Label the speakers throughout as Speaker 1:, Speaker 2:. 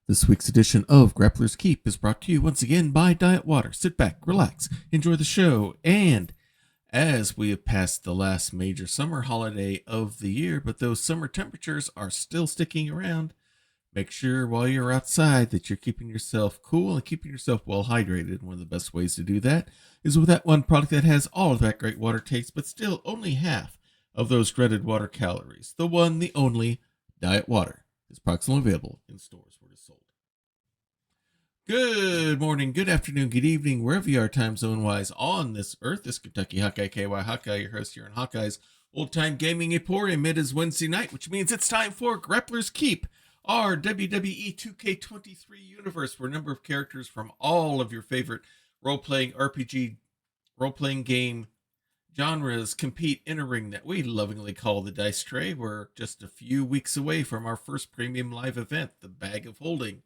Speaker 1: This week's edition of Grappler's Keep is brought to you once again by Diet Water. Sit back, relax, enjoy the show, and as we have passed the last major summer holiday of the year, but those summer temperatures are still sticking around, make sure while you're outside that you're keeping yourself cool and keeping yourself well hydrated. One of the best ways to do that is with that one product that has all of that great water taste, but still only half of those dreaded water calories. The one, the only, Diet Water. This product's only available in stores where it is sold. Good morning, good afternoon, good evening, wherever you are time zone-wise on this earth. This Kentucky Hawkeye, KY Hawkeye, your host here on Hawkeye's Old Time Gaming Emporium. It is Wednesday night, which means it's time for Grappler's Keep, our WWE 2K23 universe, where a number of characters from all of your favorite role-playing RPG, role-playing game genres compete in a ring that we lovingly call the Dice Tray. We're just a few weeks away from our first premium live event, the Bag of Holding,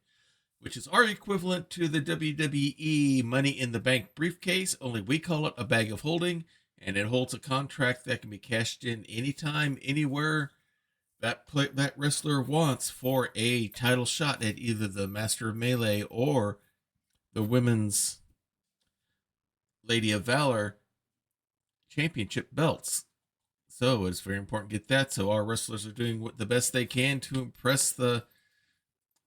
Speaker 1: which is our equivalent to the WWE Money in the Bank briefcase, only we call it a Bag of Holding, and it holds a contract that can be cashed in anytime, anywhere that wrestler wants for a title shot at either the Master of Melee or the Women's Lady of Valor championship belts. So it's very important to get that. So our wrestlers are doing the best they can to impress the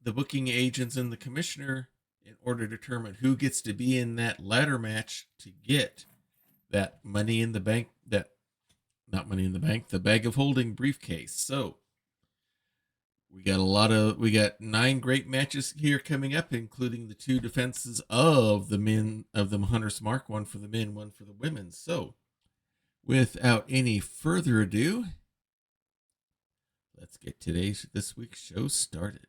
Speaker 1: booking agents and the commissioner in order to determine who gets to be in that ladder match to get that Money in the Bank, the Bag of Holding briefcase. So we got 9 great matches here coming up, including the 2 defenses of the Hunter's Mark, one for the men, one for the women. So without any further ado, let's get this week's show started.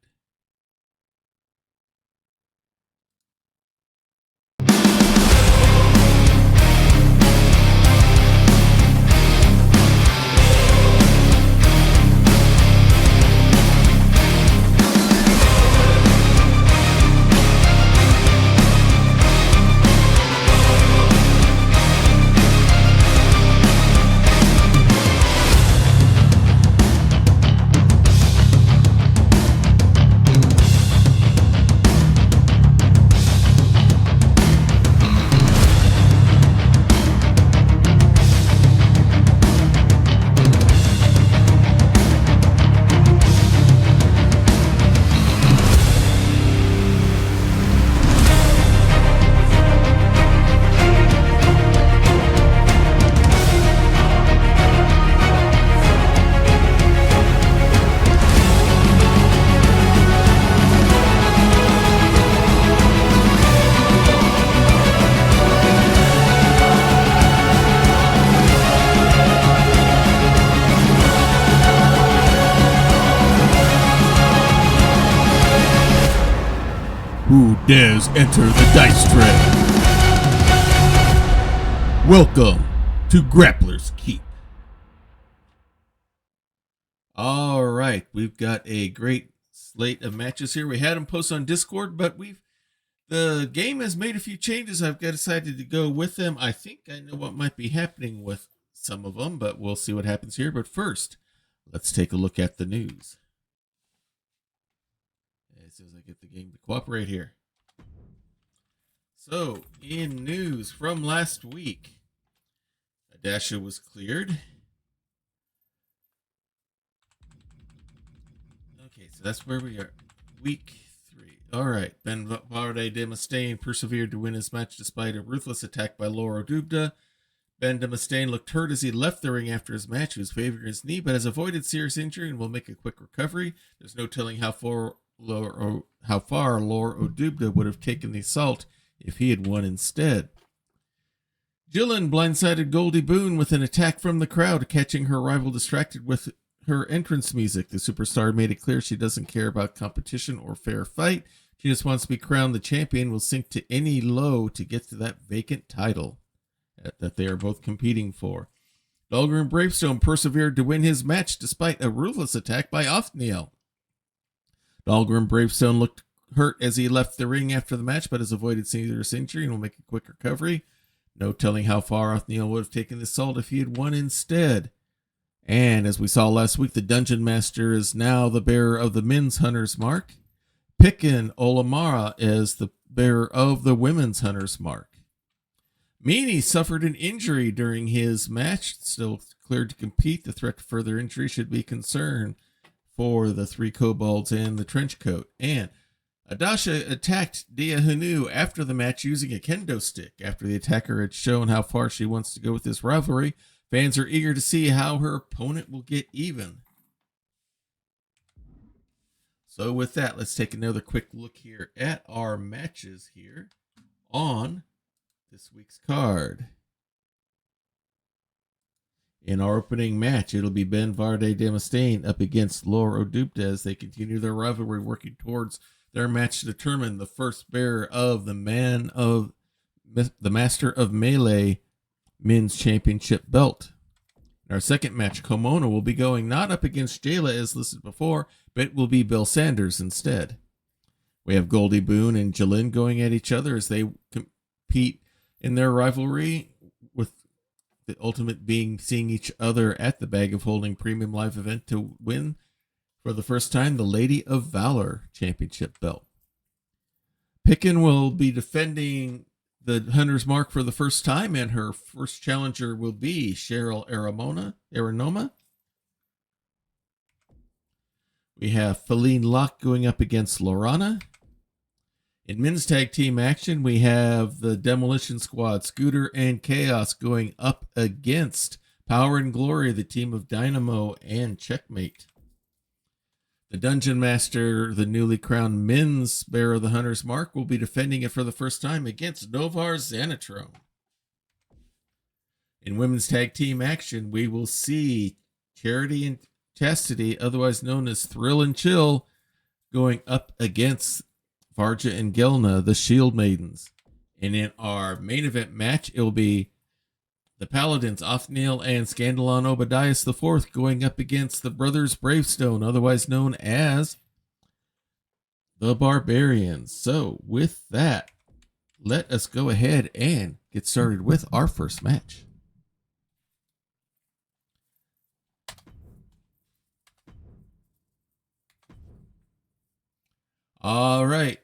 Speaker 1: Who dares enter the Dice Tray? Welcome to Grappler's Keep. All right, we've got a great slate of matches here. We had them post on Discord, but the game has made a few changes. I've decided to go with them. I think I know what might be happening with some of them, but we'll see what happens here. But first, let's take a look at the news. As soon as I get the game to cooperate here. So, in news from last week, Adasha was cleared. Okay, so that's where we are. Week 3. All right. Ben Varde de Mustaine persevered to win his match despite a ruthless attack by Lor O'Dubda. Ben de Mustaine looked hurt as he left the ring after his match. He was favoring his knee, but has avoided serious injury and will make a quick recovery. There's no telling how far Lor O'Dubda would have taken the assault if he had won instead. Jillyn blindsided Goldie Boone with an attack from the crowd, catching her rival distracted with her entrance music. The superstar made it clear she doesn't care about competition or fair fight. She just wants to be crowned the champion, will sink to any low to get to that vacant title that they are both competing for. Dolgrim Bravestone persevered to win his match despite a ruthless attack by Othniel. Dolgrim Bravestone looked hurt as he left the ring after the match, but has avoided serious injury and will make a quick recovery. No telling how far Othniel would have taken the assault if he had won instead. And as we saw last week, the Dungeon Master is now the bearer of the men's Hunter's Mark. Pikin Olamara is the bearer of the women's hunter's mark. Meany suffered an injury during his match, still cleared to compete. The threat to further injury should be concerned for the three kobolds in the trench coat. And Adasha attacked Dia Hanu after the match using a kendo stick. After the attacker had shown how far she wants to go with this rivalry, fans are eager to see how her opponent will get even. So with that, let's take another quick look here at our matches here on this week's card. In our opening match, it'll be Ben Varde Demostain up against Lor O'Dubda as they continue their rivalry, working towards their match to determine the first bearer of the Master of Melee Men's Championship belt. In our second match, Komono will be going not up against Jayla as listed before, but it will be Bill Sanders instead. We have Goldie Boone and Jillyn going at each other as they compete in their rivalry, with the ultimate being seeing each other at the Bag of Holding Premium Live event to win for the first time the Lady of Valor Championship belt. Pikin will be defending the Hunter's Mark for the first time, and her first challenger will be Cheryl Aranoma. We have Falenne Locke going up against Lorana. In men's tag team action, we have the Demolition Squad, Scooter and Chaos, going up against Power and Glory, the team of Dynamo and Checkmate. The Dungeon Master, the newly crowned men's bearer of the Hunter's Mark, will be defending it for the first time against Novar Zanantrone. In women's tag team action, we will see Charity and Chastity, otherwise known as Thrill and Chill, going up against Varja and Gelna, the Shield Maidens. And in our main event match, it will be the Paladins, Othniel and Scandalon Obadias IV, going up against the Brothers Bravestone, otherwise known as the Barbarians. So with that, let us go ahead and get started with our first match. All right.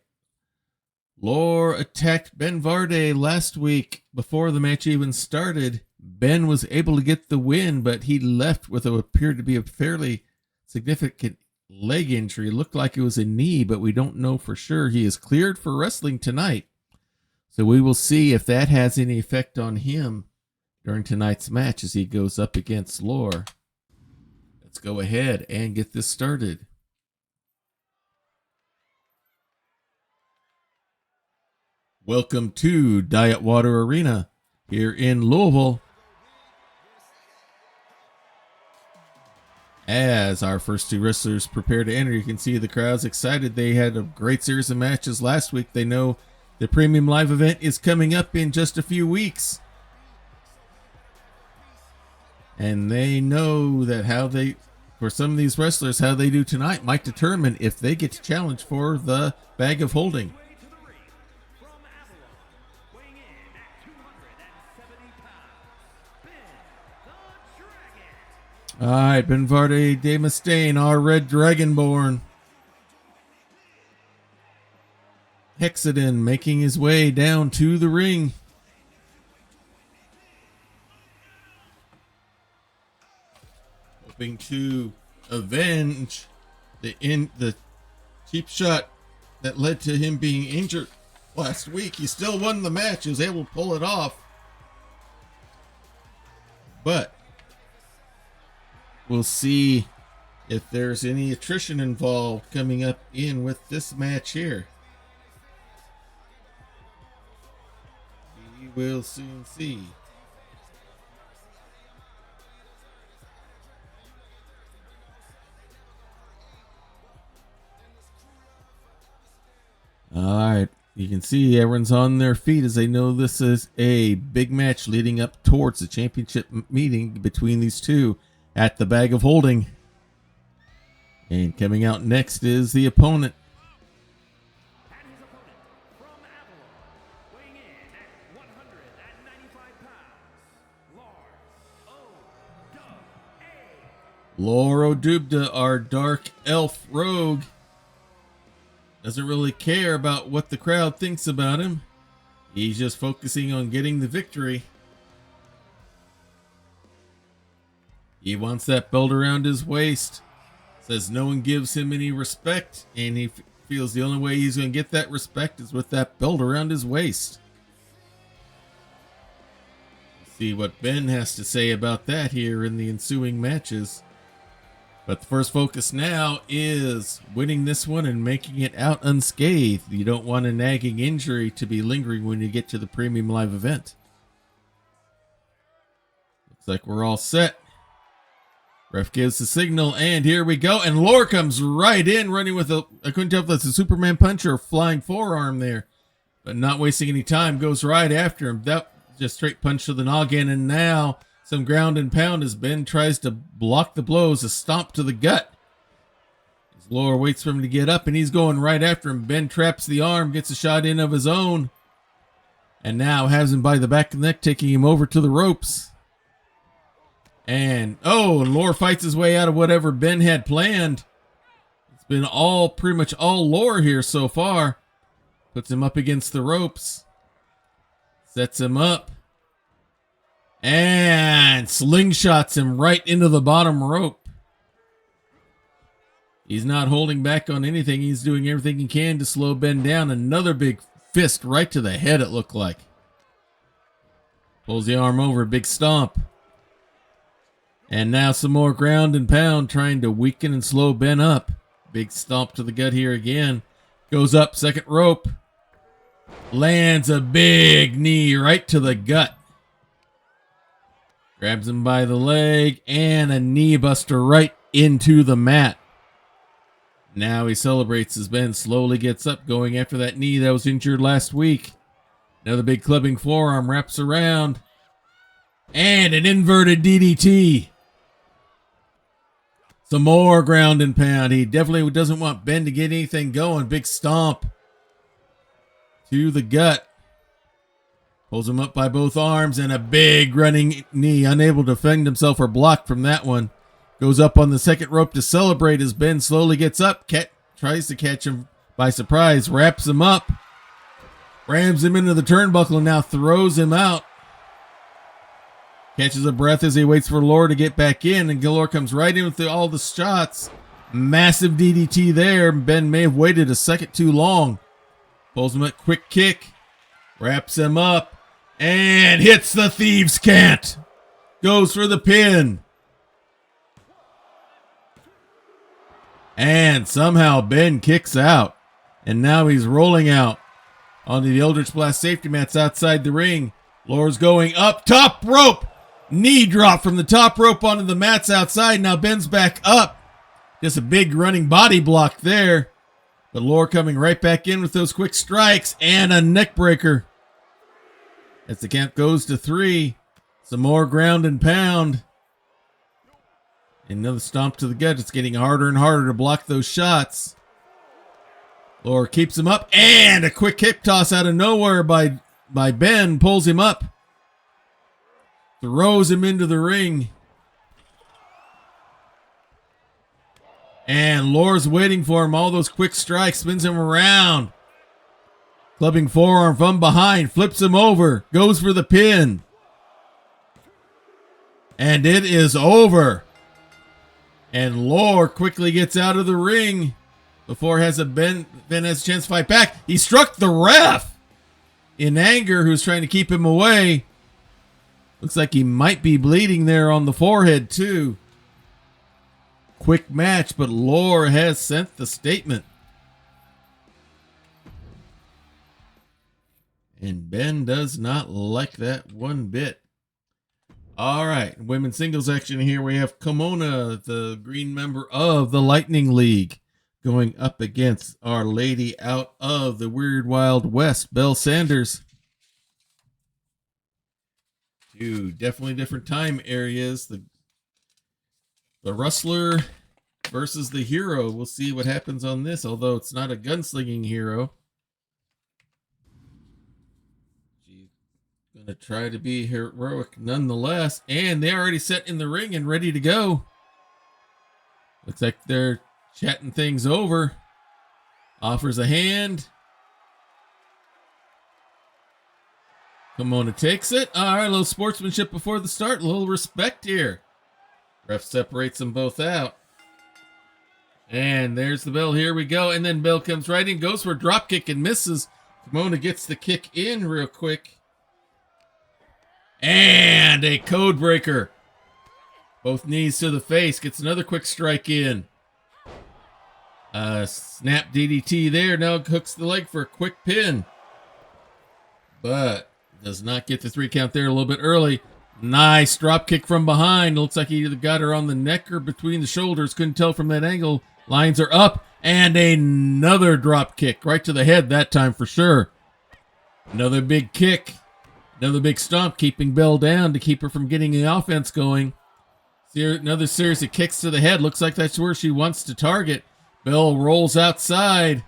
Speaker 1: Lor attacked Ben Varde last week before the match even started. Ben was able to get the win, but he left with what appeared to be a fairly significant leg injury. It looked like it was a knee, but we don't know for sure. He is cleared for wrestling tonight, so we will see if that has any effect on him during tonight's match as he goes up against Lor. Let's go ahead and get this started. Welcome to Diet Water Arena here in Louisville. As our first two wrestlers prepare to enter, you can see the crowd's excited. They had a great series of matches last week. They know the Premium Live event is coming up in just a few weeks. And they know that for some of these wrestlers, how they do tonight might determine if they get to challenge for the Bag of Holding. All right, Ben Varde Demostain, our Red Dragonborn. Hexadin making his way down to the ring. Hoping to avenge the cheap shot that led to him being injured last week. He still won the match. He was able to pull it off. But we'll see if there's any attrition involved coming up in with this match here. We will soon see. All right, you can see everyone's on their feet as they know this is a big match leading up towards the championship meeting between these two at the Bag of Holding. And coming out next is the opponent. Lor O'Dubda, our dark elf rogue. Doesn't really care about what the crowd thinks about him. He's just focusing on getting the victory. He wants that belt around his waist. Says no one gives him any respect, and he feels the only way he's going to get that respect is with that belt around his waist. We'll see what Ben has to say about that here in the ensuing matches. But the first focus now is winning this one and making it out unscathed. You don't want a nagging injury to be lingering when you get to the premium live event. Looks like we're all set. Ref gives the signal, and here we go. And Lor comes right in, running with I couldn't tell if that's a Superman punch or a flying forearm there. But not wasting any time, goes right after him. That just straight punch to the noggin, and now some ground and pound as Ben tries to block the blows, a stomp to the gut. As Lor waits for him to get up, and he's going right after him. Ben traps the arm, gets a shot in of his own, and now has him by the back of the neck, taking him over to the ropes. And Lor fights his way out of whatever Ben had planned. It's been pretty much all Lor here so far. Puts him up against the ropes. Sets him up. And slingshots him right into the bottom rope. He's not holding back on anything. He's doing everything he can to slow Ben down. Another big fist right to the head, it looked like. Pulls the arm over, big stomp. And now some more ground and pound, trying to weaken and slow Ben up. Big stomp to the gut here again. Goes up, second rope. Lands a big knee right to the gut. Grabs him by the leg, and a knee buster right into the mat. Now he celebrates as Ben slowly gets up, going after that knee that was injured last week. Another big clubbing forearm wraps around. And an inverted DDT. Some more ground and pound. He definitely doesn't want Ben to get anything going. Big stomp to the gut. Pulls him up by both arms, and a big running knee. Unable to defend himself or block from that one. Goes up on the second rope to celebrate as Ben slowly gets up. Tries to catch him by surprise. Wraps him up. Rams him into the turnbuckle and now throws him out. Catches a breath as he waits for Lor to get back in, and Lor comes right in with all the shots. Massive DDT there. Ben may have waited a second too long. Pulls him up, quick kick. Wraps him up. And hits the thieves' cant. Goes for the pin. And somehow Ben kicks out. And now he's rolling out onto the Eldritch Blast safety mats outside the ring. Lor's going up, top rope. Knee drop from the top rope onto the mats outside. Now Ben's back up. Just a big running body block there. But Lor coming right back in with those quick strikes and a neck breaker. As the count goes to 3. Some more ground and pound. Another stomp to the gut. It's getting harder and harder to block those shots. Lor keeps him up. And a quick hip toss out of nowhere by Ben. Pulls him up. Throws him into the ring. And Lor's waiting for him. All those quick strikes. Spins him around. Clubbing forearm from behind. Flips him over. Goes for the pin. And it is over. And Lor quickly gets out of the ring before Ben has a chance to fight back. He struck the ref in anger, who's trying to keep him away. Looks like he might be bleeding there on the forehead too. Quick match, but Lor has sent the statement. And Ben does not like that one bit. All right, women's singles action here. We have Kimona, the green member of the Lightning League, going up against Our Lady out of the Weird Wild West, Belle Sanders. Two definitely different time areas. The Rustler versus the Hero. We'll see what happens on this, although it's not a gunslinging hero. Gonna try to be heroic nonetheless, and they're already set in the ring and ready to go. Looks like they're chatting things over Offers a hand. Kimona takes it. All right, a little sportsmanship before the start. A little respect here. Ref separates them both out. And there's the bell. Here we go. And then Bell comes right in, goes for a drop kick and misses. Kimona gets the kick in real quick. And a code breaker. Both knees to the face. Gets another quick strike in. Snap DDT there. Now hooks the leg for a quick pin. But does not get the 3 count there a little bit early. Nice drop kick from behind. Looks like he either got her on the neck or between the shoulders. Couldn't tell from that angle. Lines are up. And another drop kick right to the head that time for sure. Another big kick. Another big stomp, keeping Bell down to keep her from getting the offense going. Another series of kicks to the head. Looks like that's where she wants to target. Bell rolls outside.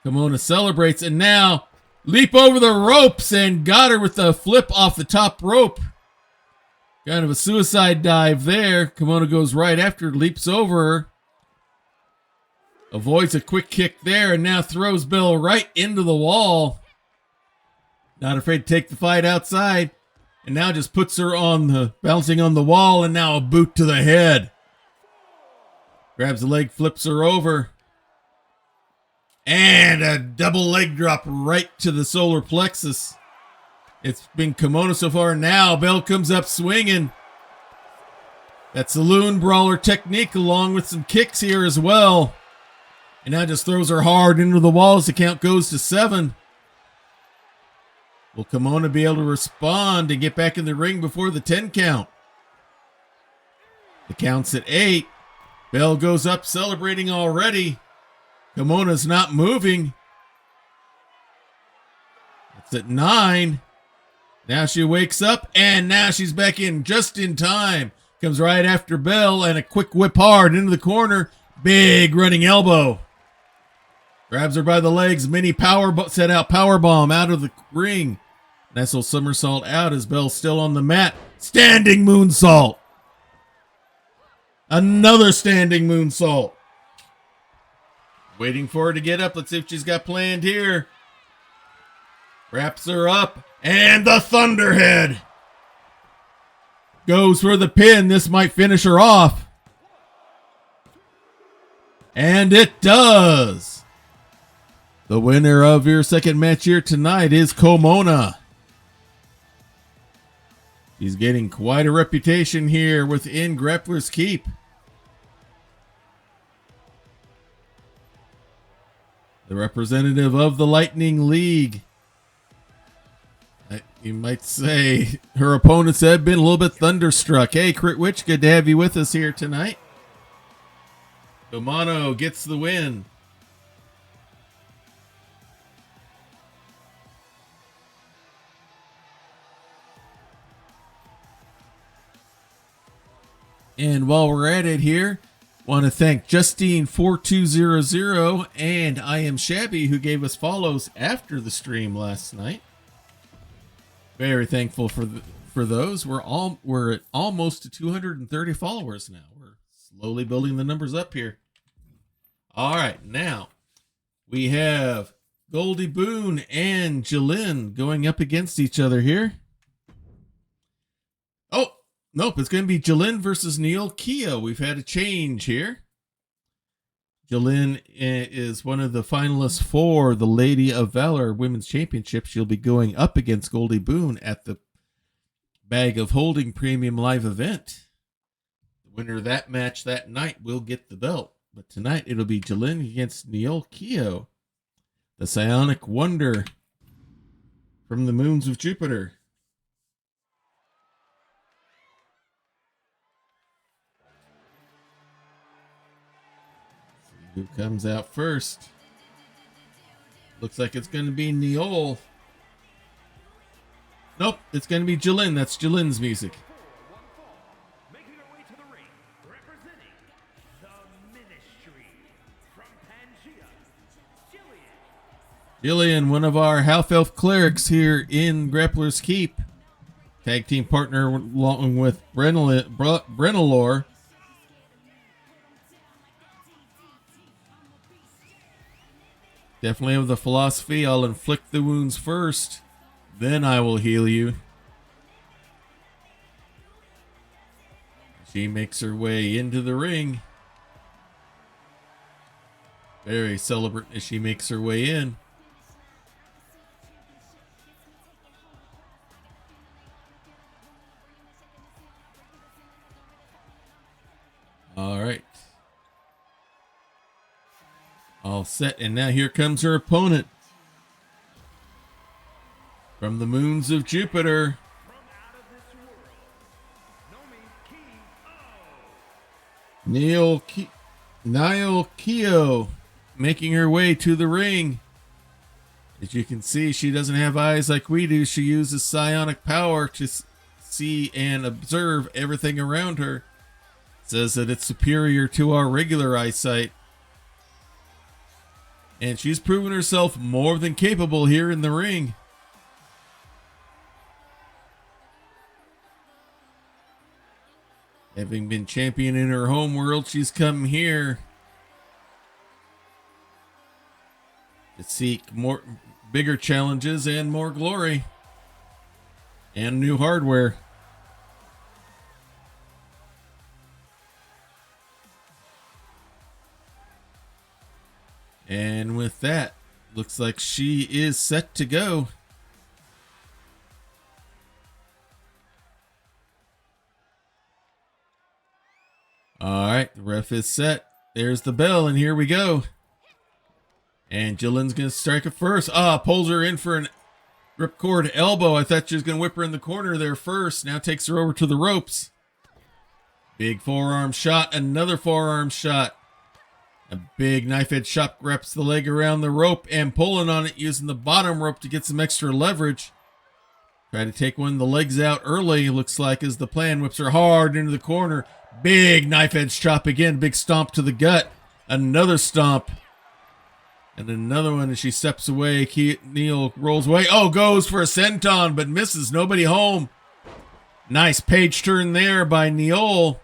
Speaker 1: Kimona celebrates, and now leap over the ropes and got her with the flip off the top rope. Kind of a suicide dive there. Kimona goes right after, leaps over her. Avoids a quick kick there, and now throws Bell right into the wall. Not afraid to take the fight outside. And now just puts her on the, bouncing on the wall, and now a boot to the head. Grabs the leg, flips her over. And a double leg drop right to the solar plexus. It's been Kimona so far. Now Bell comes up swinging. That saloon brawler technique along with some kicks here as well. And now just throws her hard into the wall as the count goes to 7. Will Kimona be able to respond and get back in the ring before the 10 count? The count's at 8. Bell goes up celebrating already. Kimona's not moving. It's at 9. Now she wakes up, and now she's back in just in time. Comes right after Bell, and a quick whip hard into the corner. Big running elbow. Grabs her by the legs. Mini set out power bomb out of the ring. Nice little somersault out as Bell's still on the mat. Standing moonsault. Another standing moonsault. Waiting for her to get up. Let's see what she's got planned here. Wraps her up. And the Thunderhead. Goes for the pin. This might finish her off. And it does. The winner of your second match here tonight is Kimona. She's getting quite a reputation here within Grappler's Keep. The representative of the Lightning League. You might say her opponents have been a little bit thunderstruck. Hey, Crit Witch, good to have you with us here tonight. Kimona gets the win. And while we're at it here, want to thank Justine4200 and I Am Shabby who gave us follows after the stream last night. Very thankful for those. We're at almost to 230 followers now. We're slowly building the numbers up here. All right, now we have Goldie Boone and Jillyn going up against each other here. Oh, nope, it's going to be Jillyn versus Niolle Keio. We've had a change here. Jillyn is one of the finalists for the Lady of Valor Women's Championship. She'll be going up against Goldie Boone at the Bag of Holding Premium Live event. The winner of that match that night will get the belt. But tonight it'll be Jillyn against Niolle Keio, the psionic wonder from the moons of Jupiter. Who comes out first? Looks like it's going to be Niolle. Nope, it's going to be Jillyn. That's Jillyn's music.
Speaker 2: Making her way to the ring, representing the Ministry from Pangea,
Speaker 1: Jillyn, one of our half elf clerics here in Grappler's Keep. Tag team partner along with Lor. Definitely have the philosophy, I'll inflict the wounds first, then I will heal you. She makes her way into the ring. Very celebrant as she makes her way in. All right. All set, and now here comes her opponent. From the moons of Jupiter. Niolle Keio making her way to the ring. As you can see, she doesn't have eyes like we do. She uses psionic power to see and observe everything around her. Says that it's superior to our regular eyesight. And she's proven herself more than capable here in the ring. Having been champion in her home world, she's come here to seek bigger challenges and more glory and new hardware. And with that, looks like she is set to go. All right, the ref is set. There's the bell, and here we go. And Jillyn's going to strike it first. Pulls her in for an ripcord elbow. I thought she was going to whip her in the corner there first. Now takes her over to the ropes. Big forearm shot, another forearm shot. A big knife edge chop, wraps the leg around the rope and pulling on it, using the bottom rope to get some extra leverage. Try to take one of the legs out early, looks like is the plan. Whips her hard into the corner. Big knife edge chop again, big stomp to the gut. Another stomp. And another one as she steps away. Niolle rolls away. Goes for a senton, but misses. Nobody home. Nice page turn there by Niolle.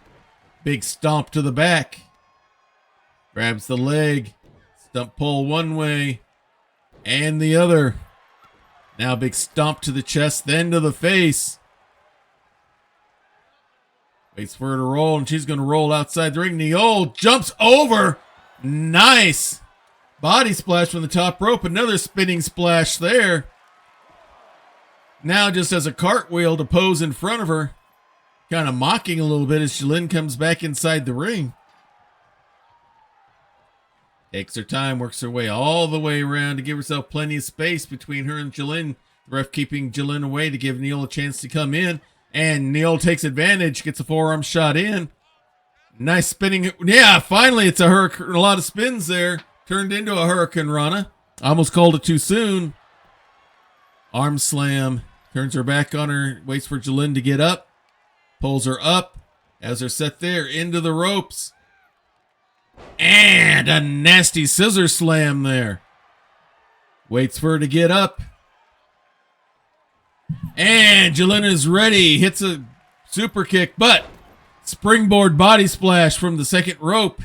Speaker 1: Big stomp to the back. Grabs the leg. Stump pull one way and the other. Now big stomp to the chest, then to the face. Waits for her to roll, and she's going to roll outside the ring. Niolle jumps over. Nice. Body splash from the top rope. Another spinning splash there. Now just has a cartwheel to pose in front of her. Kind of mocking a little bit as Jillyn comes back inside the ring. Takes her time, works her way all the way around to give herself plenty of space between her and Jillyn. The ref keeping Jillyn away to give Niolle a chance to come in. And Niolle takes advantage, gets a forearm shot in. Nice spinning. Yeah, finally it's a hurricane. A lot of spins there. Turned into a hurricane rana. Almost called it too soon. Arm slam. Turns her back on her. Waits for Jillyn to get up. Pulls her up. Has her set there into the ropes. And a nasty scissor slam there. Waits for her to get up. And Jillyn is ready. Hits a super kick, but springboard body splash from the second rope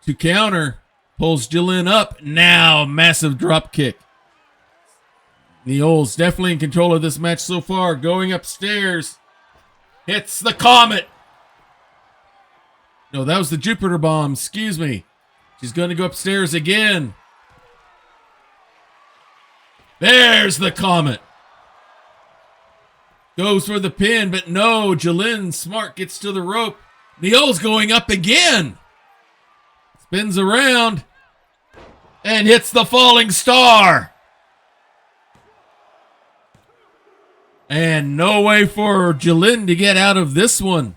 Speaker 1: to counter. Pulls Jillyn up. Now massive drop kick. Niolle's definitely in control of this match so far. Going upstairs. Hits the Comet. No, that was the Jupiter bomb. Excuse me. She's going to go upstairs again. There's the Comet. Goes for the pin, but no. Jillyn, smart, gets to the rope. Niolle's going up again. Spins around. And hits the falling star. And no way for Jillyn to get out of this one.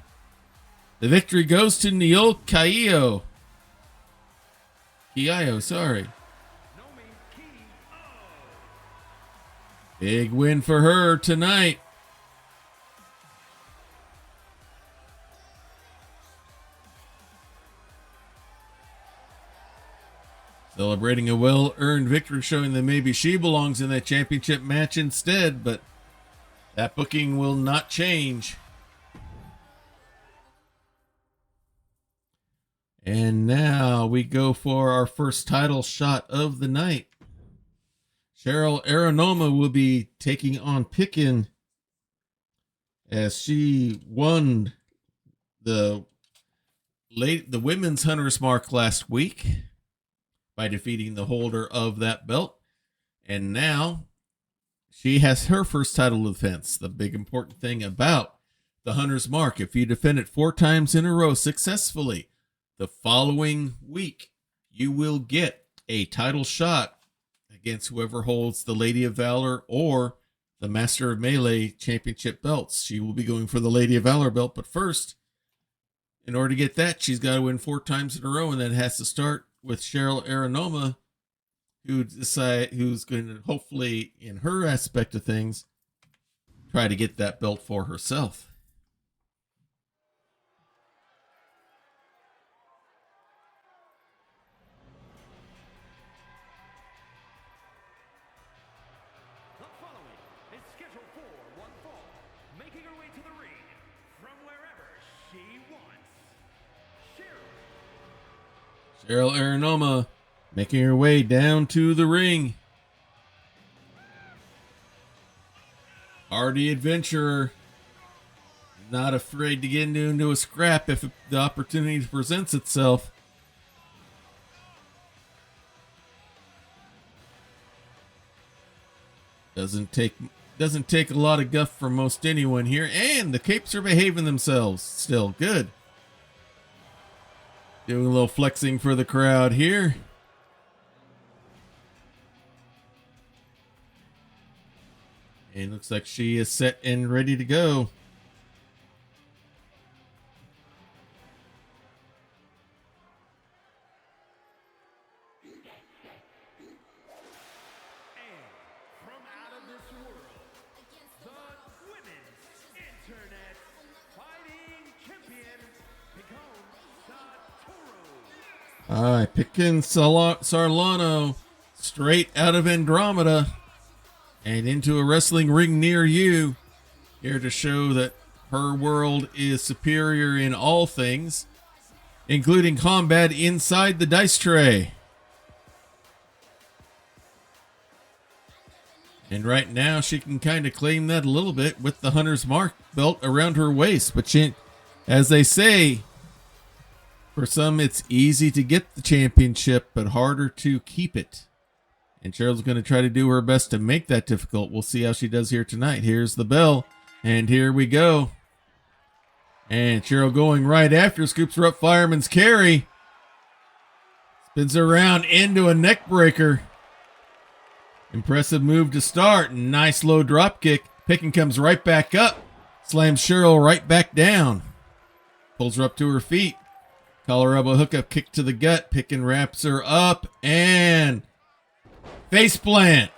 Speaker 1: The victory goes to Niolle Keio. Sorry. Big win for her tonight. Celebrating a well-earned victory, showing that maybe she belongs in that championship match instead, but that booking will not change. And now we go for our first title shot of the night. Cheryl Aranoma will be taking on Pikin as she won the women's Hunter's Mark last week by defeating the holder of that belt. And now she has her first title defense. The big important thing about the Hunter's Mark, if you defend it 4 times in a row successfully, the following week you will get a title shot against whoever holds the Lady of Valor or the Master of Melee championship belts. She will be going for the Lady of Valor belt, but first, in order to get that, she's got to win 4 times in a row, and then it has to start with Cheryl Aranoma, who's going to hopefully, in her aspect of things, try to get that belt for herself.
Speaker 2: The following is scheduled for one fall, making her way to the ring from wherever she wants.
Speaker 1: Cheryl Aranoma making her way down to the ring. Hardy adventurer, not afraid to get into a scrap if the opportunity presents itself. Doesn't take a lot of guff from most anyone here, and the capes are behaving themselves still. Good. Doing a little flexing for the crowd here. And looks like she is set and ready to go.
Speaker 2: And from out of this world, the women's internet fighting champion, Pikin Sarlano.
Speaker 1: Pikin Sarlano, straight out of Andromeda and into a wrestling ring near you, here to show that her world is superior in all things, including combat inside the dice tray. And right now she can kind of claim that a little bit with the Hunter's Mark belt around her waist. But she, as they say, for some it's easy to get the championship, but harder to keep it. And Cheryl's going to try to do her best to make that difficult. We'll see how she does here tonight. Here's the bell, and here we go. And Cheryl going right after, scoops her up, fireman's carry. Spins her around into a neck breaker. Impressive move to start. Nice low drop kick. Pikin comes right back up. Slams Cheryl right back down. Pulls her up to her feet. Collar elbow hookup kick to the gut. Pikin wraps her up and face plant.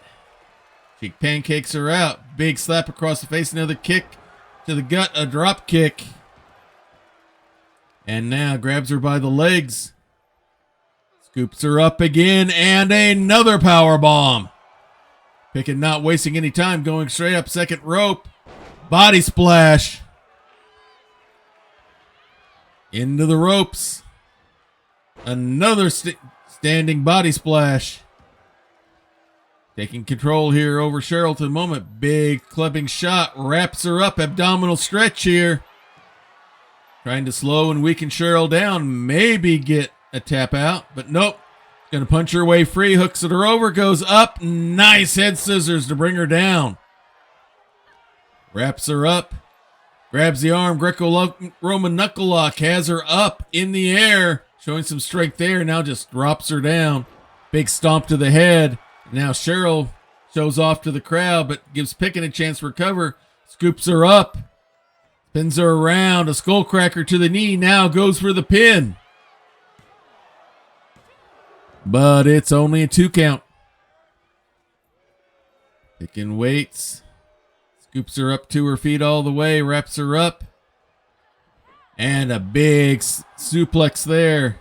Speaker 1: She pancakes her out. Big slap across the face. Another kick to the gut. A drop kick. And now grabs her by the legs. Scoops her up again. And another power bomb. Pikin not wasting any time. Going straight up second rope. Body splash. Into the ropes. Another standing body splash. Taking control here over Cheryl to the moment. Big clubbing shot. Wraps her up. Abdominal stretch here. Trying to slow and weaken Cheryl down. Maybe get a tap out. But nope. Going to punch her way free. Hooks her over. Goes up. Nice head scissors to bring her down. Wraps her up. Grabs the arm. Greco-Roman knuckle lock. Has her up in the air. Showing some strength there. Now just drops her down. Big stomp to the head. Now Cheryl shows off to the crowd, but gives Pikin a chance to recover. Scoops her up. Spins her around. A skull cracker to the knee. Now goes for the pin. But it's only a 2 count. Pikin waits. Scoops her up to her feet all the way. Wraps her up. And a big suplex there.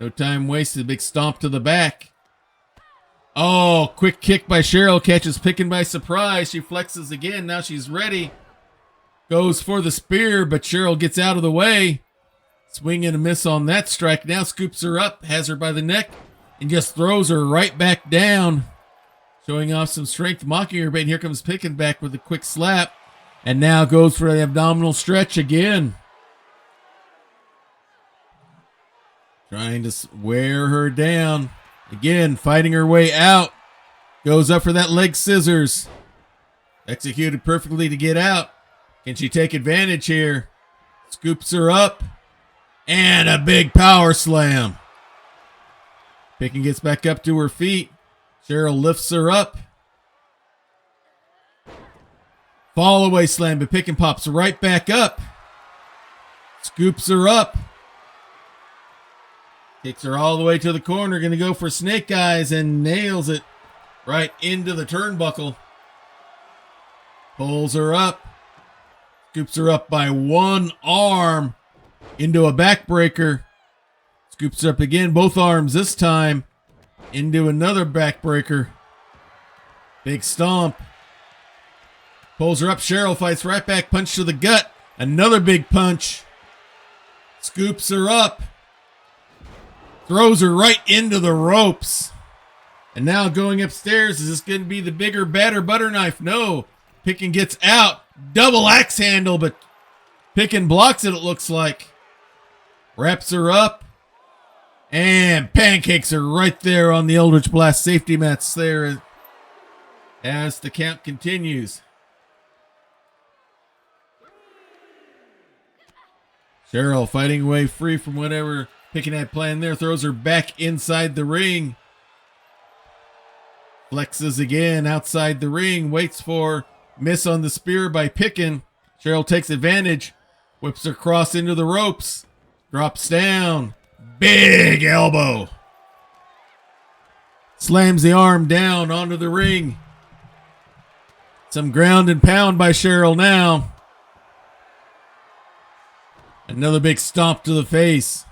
Speaker 1: No time wasted. Big stomp to the back. Oh, quick kick by Cheryl. Catches Pikin by surprise. She flexes again. Now she's ready. Goes for the spear, but Cheryl gets out of the way. Swing and a miss on that strike. Now scoops her up. Has her by the neck. And just throws her right back down. showing off some strength, mocking her, but here comes Pikin back with a quick slap, and now goes for the abdominal stretch again. Trying to wear her down. Again, fighting her way out. Goes up for that leg scissors. Executed perfectly to get out. Can she take advantage here? Scoops her up. And a big power slam. Pikin gets back up to her feet. Cheryl lifts her up. Fall away slam, but Pikin pops right back up. Scoops her up. Kicks her all the way to the corner. Going to go for snake eyes and nails it right into the turnbuckle. Pulls her up. Scoops her up by one arm into a backbreaker. Scoops her up again, both arms this time, into another backbreaker. Big stomp. Pulls her up. Cheryl fights right back. Punch to the gut. Another big punch. Scoops her up. Throws her right into the ropes. And now going upstairs. Is this going to be the bigger, better butter knife? No. Pikin gets out. Double axe handle, but Pikin blocks it looks like. Wraps her up. And pancakes her right there on the Eldritch Blast safety mats there as the count continues. Cheryl fighting away free from whatever Pikin had planned there. Throws her back inside the ring. Flexes again outside the ring. Waits for miss on the spear by Pikin. Cheryl takes advantage. Whips her cross into the ropes. Drops down. Big elbow. Slams the arm down onto the ring. Some ground and pound by Cheryl now. Another big stomp to the face.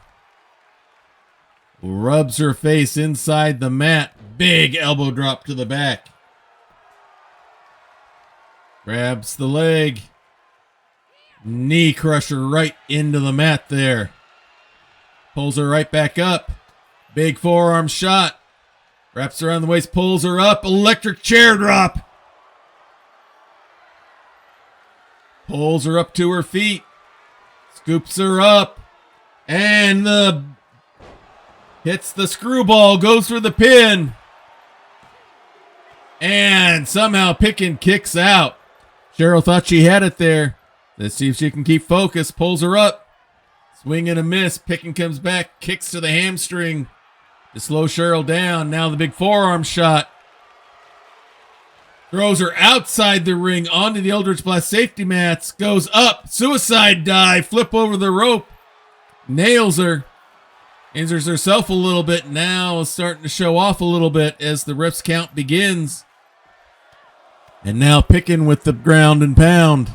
Speaker 1: Rubs her face inside the mat. Big elbow drop to the back. Grabs the leg. Knee crusher right into the mat there. Pulls her right back up. Big forearm shot. Wraps her around the waist, pulls her up. Electric chair drop. Pulls her up to her feet. Scoops her up. And hits the screwball. Goes for the pin. And somehow Pikin kicks out. Cheryl thought she had it there. Let's see if she can keep focus. Pulls her up. Swing and a miss. Pikin comes back. Kicks to the hamstring to slow Cheryl down. Now the big forearm shot. Throws her outside the ring onto the Eldritch Blast safety mats. Goes up. Suicide dive. Flip over the rope. Nails her. Injures herself a little bit. Now starting to show off a little bit as the ref's count begins. And now Pikin with the ground and pound.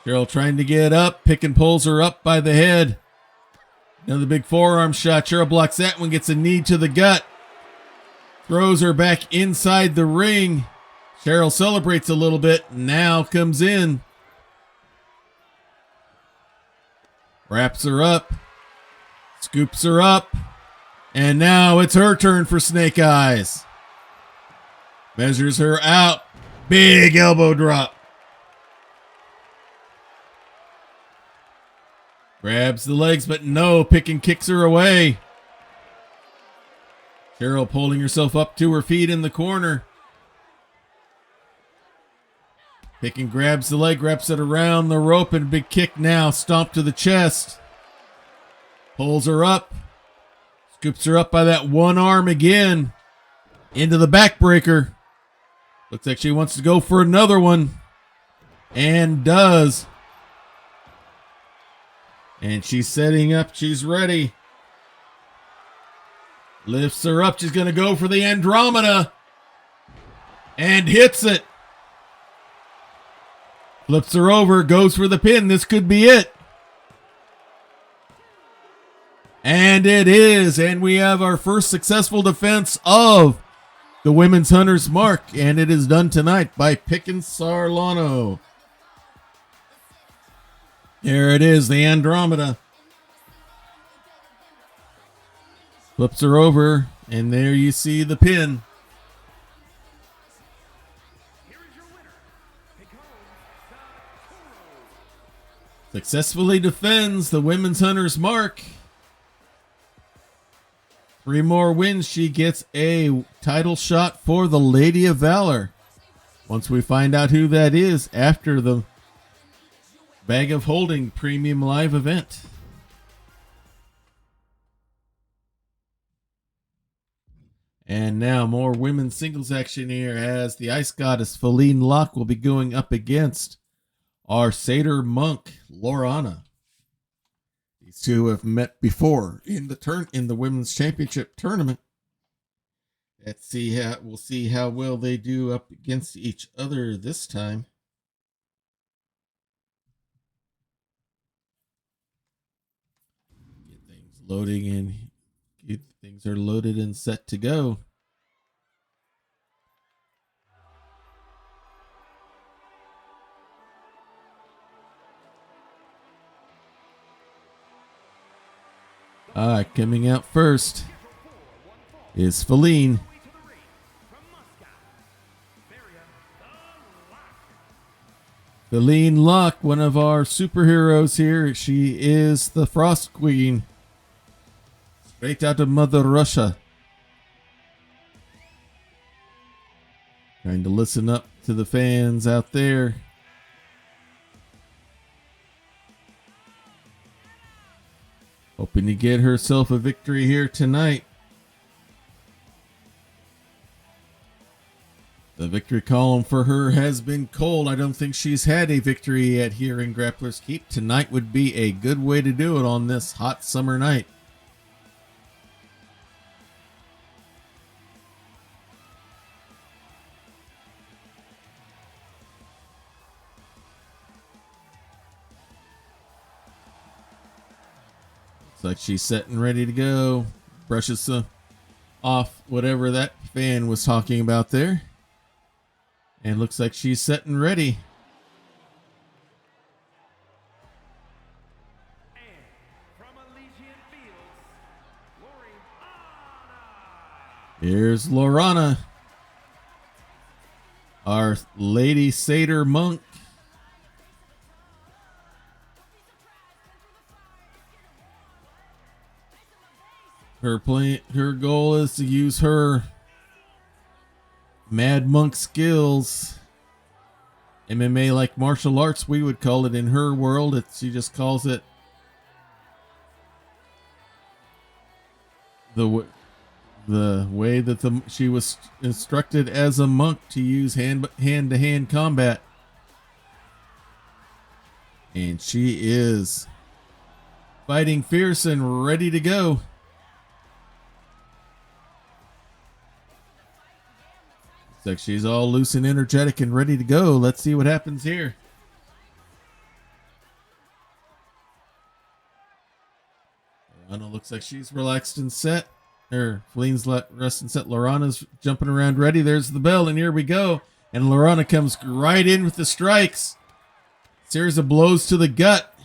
Speaker 1: Cheryl trying to get up. Pikin pulls her up by the head. Another big forearm shot. Cheryl blocks that one. Gets a knee to the gut. Throws her back inside the ring. Cheryl celebrates a little bit. Now comes in. Wraps her up. Scoops her up. And now it's her turn for Snake Eyes. Measures her out. Big elbow drop. Grabs the legs, but no. Pikin kicks her away. Cheryl pulling herself up to her feet in the corner. Pikin grabs the leg, wraps it around the rope, and a big kick now. Stomp to the chest. Pulls her up. Scoops her up by that one arm again. Into the backbreaker. Looks like she wants to go for another one. And does. And she's setting up. She's ready. Lifts her up. She's going to go for the Andromeda. And hits it. Flips her over. Goes for the pin. This could be it. And it is. And we have our first successful defense of the Women's Hunter's Mark. And it is done tonight by Pikin Sarlano. There it is, the Andromeda. Flips her over, and there you see the pin.
Speaker 2: Here is your winner, Pikin Sarlano.
Speaker 1: Successfully defends the Women's Hunter's mark. 3 more wins, she gets a title shot for the Lady of Valor. Once we find out who that is after the Bag of Holding Premium Live event. And now more women's singles action here as the Ice Goddess Falenne Locke will be going up against our Satyr Monk Lorana. These two have met before in the Women's Championship tournament. We'll see how well they do up against each other this time. Get things loading and things are loaded and set to go. Coming out first is Falenne. Falenne Locke, one of our superheroes here. She is the Frost Queen. Straight out of Mother Russia. Trying to listen up to the fans out there. Hoping to get herself a victory here tonight. The victory column for her has been cold. I don't think she's had a victory yet here in Grappler's Keep. Tonight would be a good way to do it on this hot summer night. Looks like she's set and ready to go. Brushes off whatever that fan was talking about there. And looks like she's set and ready.
Speaker 2: And from Elysian Fields, Lorana.
Speaker 1: Here's Lorana, our Lady Satyr Monk. Her goal is to use her Mad Monk skills. MMA like martial arts, we would call it in her world. She just calls it the way that she was instructed as a monk to use hand-to-hand combat. And she is fighting fierce and ready to go. Looks like she's all loose and energetic and ready to go. Let's see what happens here. Lorana looks like she's relaxed and set. Fallenne's rest and set. Lorana's jumping around ready. There's the bell, and here we go. And Lorana comes right in with the strikes. Series of blows to the gut,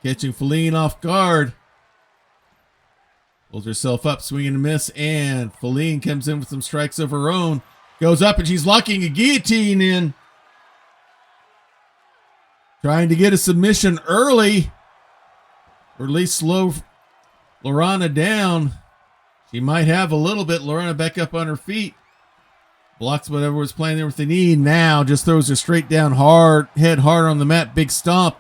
Speaker 1: catching Falenne off guard. Pulls herself up, swinging a miss, and Falenne comes in with some strikes of her own. Goes up, and she's locking a guillotine in. Trying to get a submission early, or at least slow Lorana down. She might have a little bit. Lorana back up on her feet. Blocks whatever was playing there with the knee. Now just throws her straight down hard, head hard on the mat. Big stomp.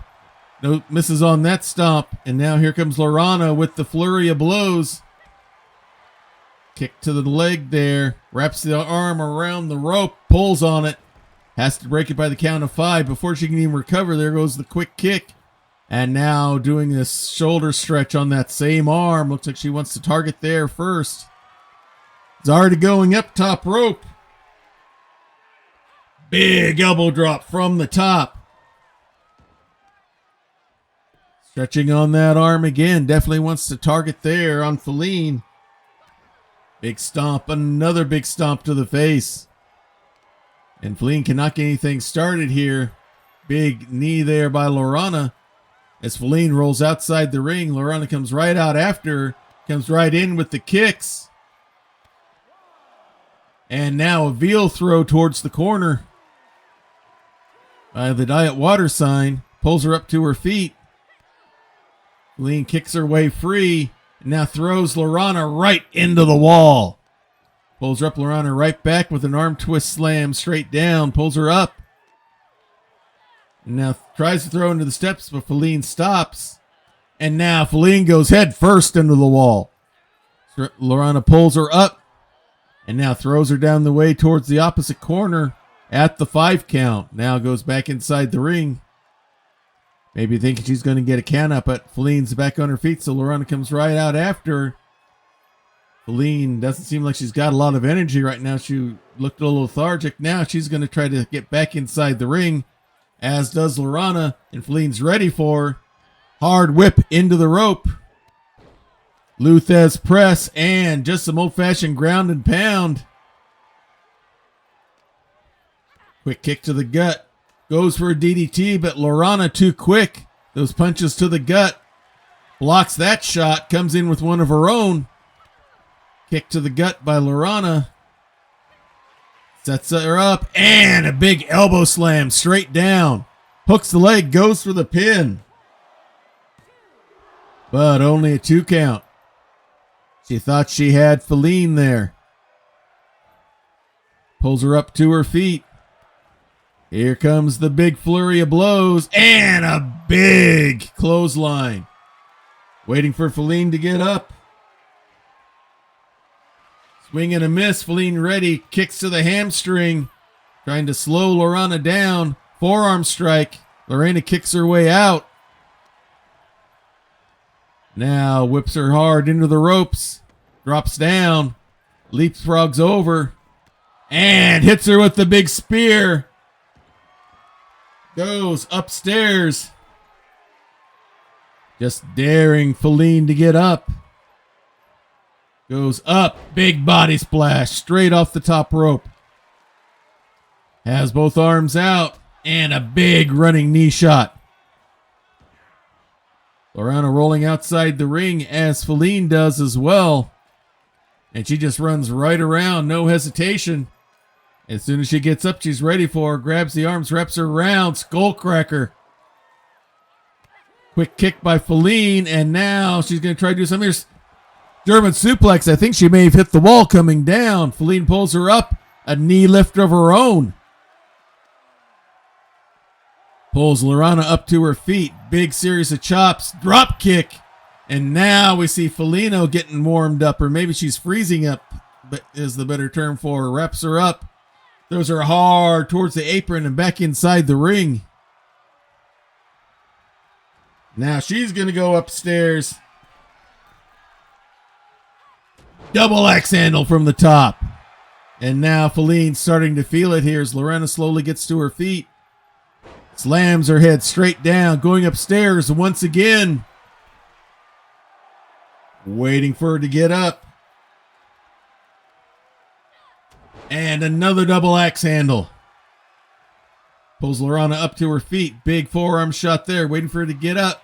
Speaker 1: No misses on that stomp. And now here comes Lorana with the flurry of blows. Kick to the leg there. Wraps the arm around the rope. Pulls on it. Has to break it by the count of 5 before she can even recover. There goes the quick kick. And now doing this shoulder stretch on that same arm. Looks like she wants to target there first. It's already going up top rope. Big elbow drop from the top. Stretching on that arm again. Definitely wants to target there on Falenne. Big stomp. Another big stomp to the face. And Falenne cannot get anything started here. Big knee there by Lorana. As Falenne rolls outside the ring, Lorana comes right out after her. Comes right in with the kicks. And now a veal throw towards the corner. By the Diet Water sign. Pulls her up to her feet. Falenne kicks her way free. And now throws Lorana right into the wall. Pulls her up, Lorana right back with an arm twist slam straight down. Pulls her up. And now tries to throw into the steps, but Falenne stops. And now Falenne goes head first into the wall. Lorana pulls her up. And now throws her down the way towards the opposite corner at the 5 count. Now goes back inside the ring. Maybe thinking she's going to get a count up, but Falenne's back on her feet, so Lorana comes right out after her. Falenne doesn't seem like she's got a lot of energy right now. She looked a little lethargic. Now she's going to try to get back inside the ring, as does Lorana, and Falenne's ready for her. Hard whip into the rope. Luthez press and just some old-fashioned ground and pound. Quick kick to the gut. Goes for a DDT, but Lorana too quick. Those punches to the gut. Blocks that shot. Comes in with one of her own. Kick to the gut by Lorana. Sets her up. And a big elbow slam straight down. Hooks the leg. Goes for the pin. But only a 2 count. She thought she had Falenne there. Pulls her up to her feet. Here comes the big flurry of blows and a big clothesline. Waiting for Falenne to get up. Swing and a miss. Falenne ready. Kicks to the hamstring. Trying to slow Lorana down. Forearm strike. Lorena kicks her way out. Now whips her hard into the ropes. Drops down. Leapfrogs over. And hits her with the big spear. Goes upstairs. Just daring Falenne to get up. Goes up. Big body splash. Straight off the top rope. Has both arms out. And a big running knee shot. Lorana rolling outside the ring as Falenne does as well. And she just runs right around. No hesitation. As soon as she gets up, she's ready for her. Grabs the arms, wraps her around. Skullcracker. Quick kick by Falenne. And now she's going to try to do something. Here's German suplex. I think she may have hit the wall coming down. Falenne pulls her up. A knee lift of her own. Pulls Lorana up to her feet. Big series of chops. Drop kick. And now we see Falenne getting warmed up. Or maybe she's freezing up, but is the better term for her. Wraps her up. Throws her hard towards the apron and back inside the ring. Now she's going to go upstairs. Double axe handle from the top. And now Falenne's starting to feel it here as Lorana slowly gets to her feet. Slams her head straight down, going upstairs once again. Waiting for her to get up. And another double axe handle. Pulls Lorana up to her feet. Big forearm shot there. Waiting for her to get up.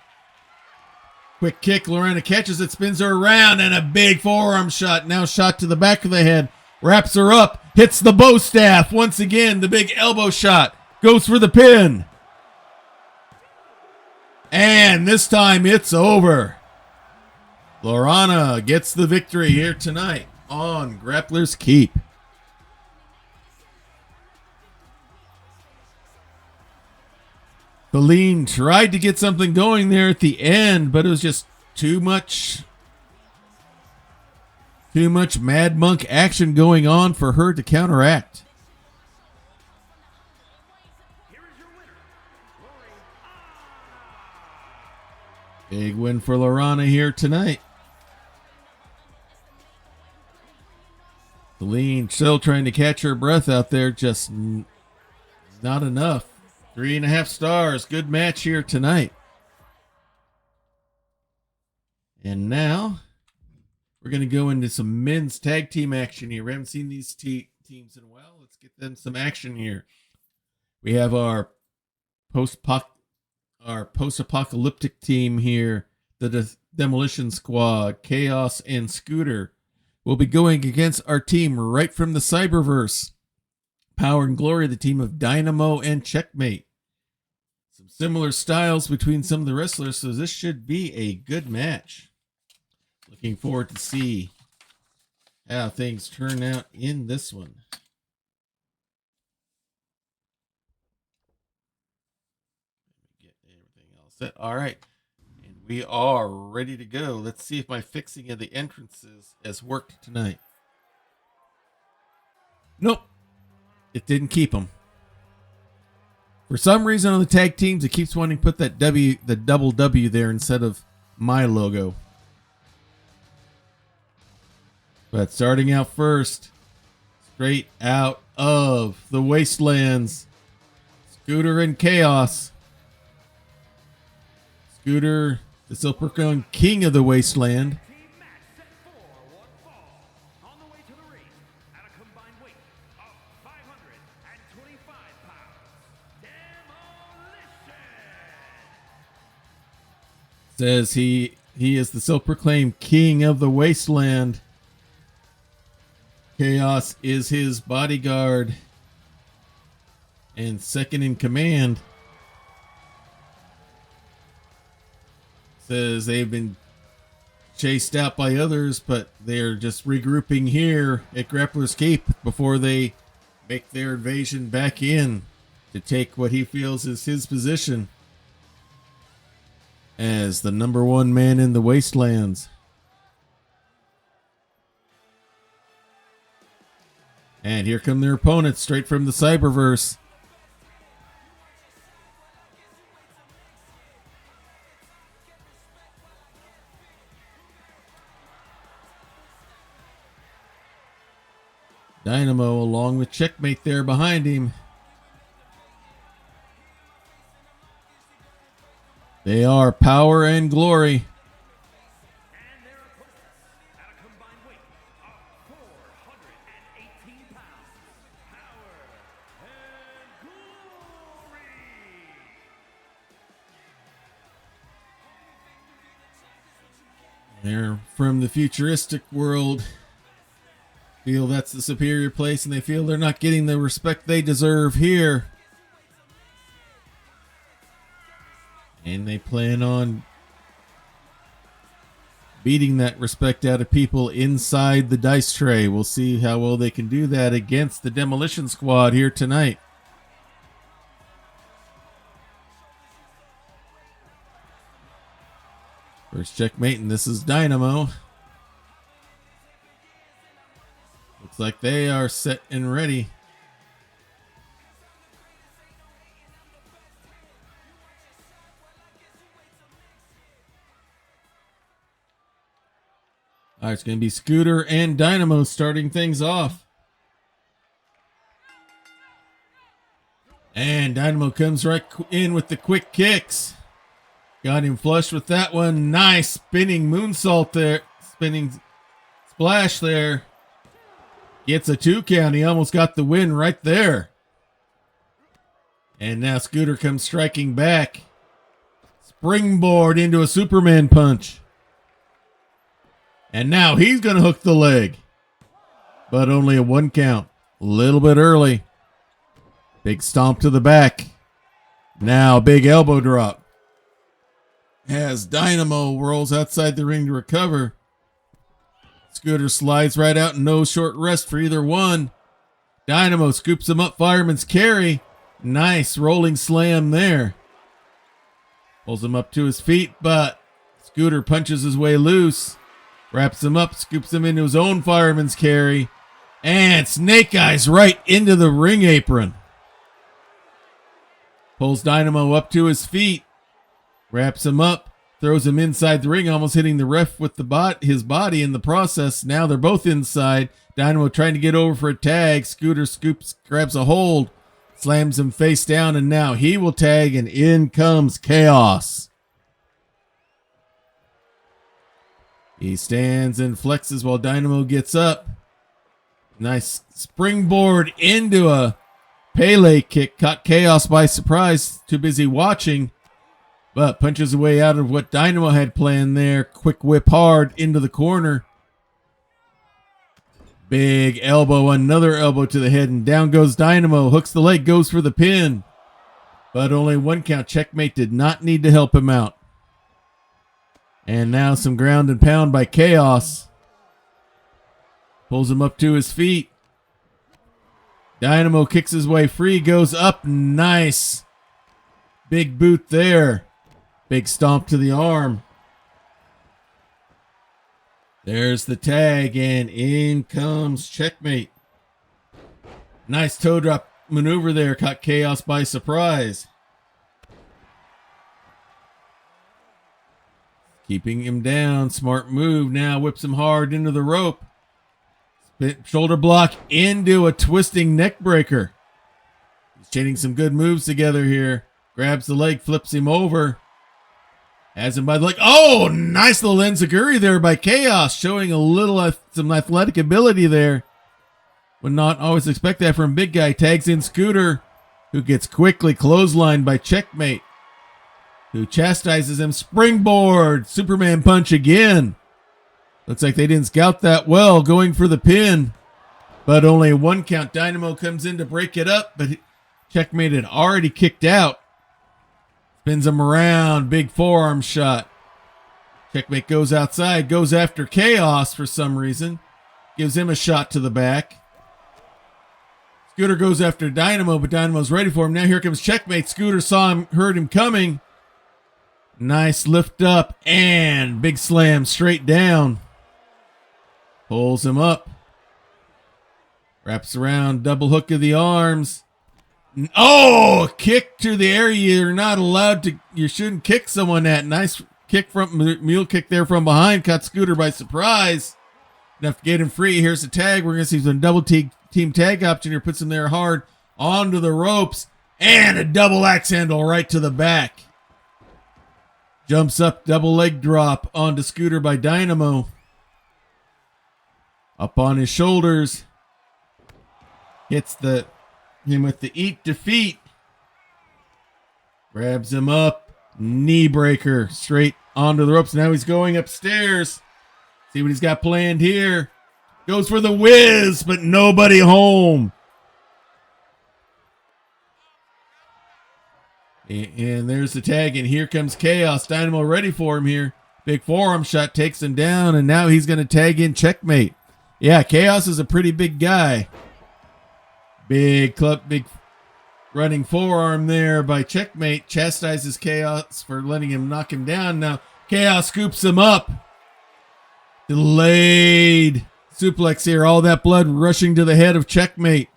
Speaker 1: Quick kick. Lorana catches it. Spins her around. And a big forearm shot. Now shot to the back of the head. Wraps her up. Hits the bow staff. Once again, the big elbow shot. Goes for the pin. And this time it's over. Lorana gets the victory here tonight on Grappler's Keep. Falenne tried to get something going there at the end, but it was just too much Mad Monk action going on for her to counteract. Big win for Lorana here tonight. Falenne still trying to catch her breath out there, just not enough. 3.5 stars. Good match here tonight. And now we're going to go into some men's tag team action here. We haven't seen these teams in a while. Let's get them some action here. We have our post-apocalyptic team here, the Demolition Squad, Chaos, and Scooter will be going against our team right from the Cyberverse. Power and Glory, the team of Dynamo and Checkmate. Some similar styles between some of the wrestlers, so this should be a good match. Looking forward to see how things turn out in this one. Get everything else set. All right. And we are ready to go. Let's see if my fixing of the entrances has worked tonight. Nope. It didn't keep them. For some reason on the tag teams, it keeps wanting to put that W, the double W there instead of my logo. But starting out first, straight out of the Wastelands, Scooter and Chaos. Scooter, the self-proclaimed king of the Wasteland.
Speaker 2: Team match set for one fall. On the way to the ring, at a combined weight of 525 pounds, Demolition!
Speaker 1: Says he is the self-proclaimed king of the Wasteland. Chaos is his bodyguard and second in command. Says they've been chased out by others, but they're just regrouping here at Grappler's Keep before they make their invasion back in to take what he feels is his position as the number one man in the Wastelands. And here come their opponents straight from the Cyberverse. Dynamo along with Checkmate there behind him. They are Power and Glory.
Speaker 2: And their opponents, at a combined weight of 418 pounds, Power and Glory!
Speaker 1: They're from the futuristic world. Feel that's the superior place, and they feel they're not getting the respect they deserve here. And they plan on beating that respect out of people inside the dice tray. We'll see how well they can do that against the Demolition Squad here tonight. First Checkmate, and this is Dynamo. Looks like they are set and ready. All right, it's going to be Scooter and Dynamo starting things off. And Dynamo comes right in with the quick kicks. Got him flush with that one. Nice spinning moonsault there. Spinning splash there. Gets a 2 count. He almost got the win right there. And now Scooter comes striking back. Springboard into a Superman punch. And now he's going to hook the leg. But only a 1 count. A little bit early. Big stomp to the back. Now big elbow drop. As Dynamo rolls outside the ring to recover. Scooter slides right out and no short rest for either one. Dynamo scoops him up, fireman's carry. Nice rolling slam there. Pulls him up to his feet, but Scooter punches his way loose. Wraps him up, scoops him into his own fireman's carry. And Snake Eyes right into the ring apron. Pulls Dynamo up to his feet. Wraps him up. Throws him inside the ring, almost hitting the ref with his body in the process. Now they're both inside. Dynamo trying to get over for a tag. Scooter scoops, grabs a hold, slams him face down, and now he will tag, and in comes Chaos. He stands and flexes while Dynamo gets up. Nice springboard into a Pele kick. Caught Chaos by surprise. Too busy watching. but punches a way out of what Dynamo had planned there. Quick whip hard into the corner. Big elbow, another elbow to the head, and down goes Dynamo. Hooks the leg, goes for the pin. But only one count. Checkmate did not need to help him out. And now some ground and pound by Chaos. Pulls him up to his feet. Dynamo kicks his way free, goes up. Nice. Big boot there. Big stomp to the arm. There's the tag, and in comes Checkmate. Nice toe drop maneuver there. Caught Chaos by surprise. Keeping him down. Smart move. Now whips him hard into the rope. Shoulder block into a twisting neck breaker. He's chaining some good moves together here. Grabs the leg, flips him over. Has him by the leg. Oh, nice little enziguri there by Chaos, showing a little some athletic ability there. Would not always expect that from big guy. Tags in Scooter, who gets quickly clotheslined by Checkmate, who chastises him. Springboard, Superman punch again. Looks like they didn't scout that well, going for the pin, but only one count. Dynamo comes in to break it up, but Checkmate had already kicked out. Spins him around, big forearm shot. Checkmate goes outside, goes after Chaos for some reason. Gives him a shot to the back. Scooter goes after Dynamo, but Dynamo's ready for him. Now here comes Checkmate. Scooter saw him, heard him coming. Nice lift up and big slam straight down. Pulls him up. Wraps around, double hook of the arms. Oh, kick to the area you're not allowed to, you shouldn't kick someone at. Nice kick from, mule kick there from behind. Caught Scooter by surprise. Enough to get him free. Here's the tag. We're going to see some double team tag option here. Puts him there hard onto the ropes. And a double axe handle right to the back. Jumps up, double leg drop onto Scooter by Dynamo. Up on his shoulders. Hits him with the eat defeat. Grabs him up. Knee breaker straight onto the ropes. Now he's going upstairs. See what he's got planned here. Goes for the whiz, but nobody home. And there's the tag, and here comes Chaos. Dynamo ready for him here. Big forearm shot takes him down, and now he's going to tag in Checkmate. Yeah, Chaos is a pretty big guy. Big running forearm there by Checkmate. Chastises Chaos for letting him knock him down. Now Chaos scoops him up. Delayed suplex here. All that blood rushing to the head of Checkmate.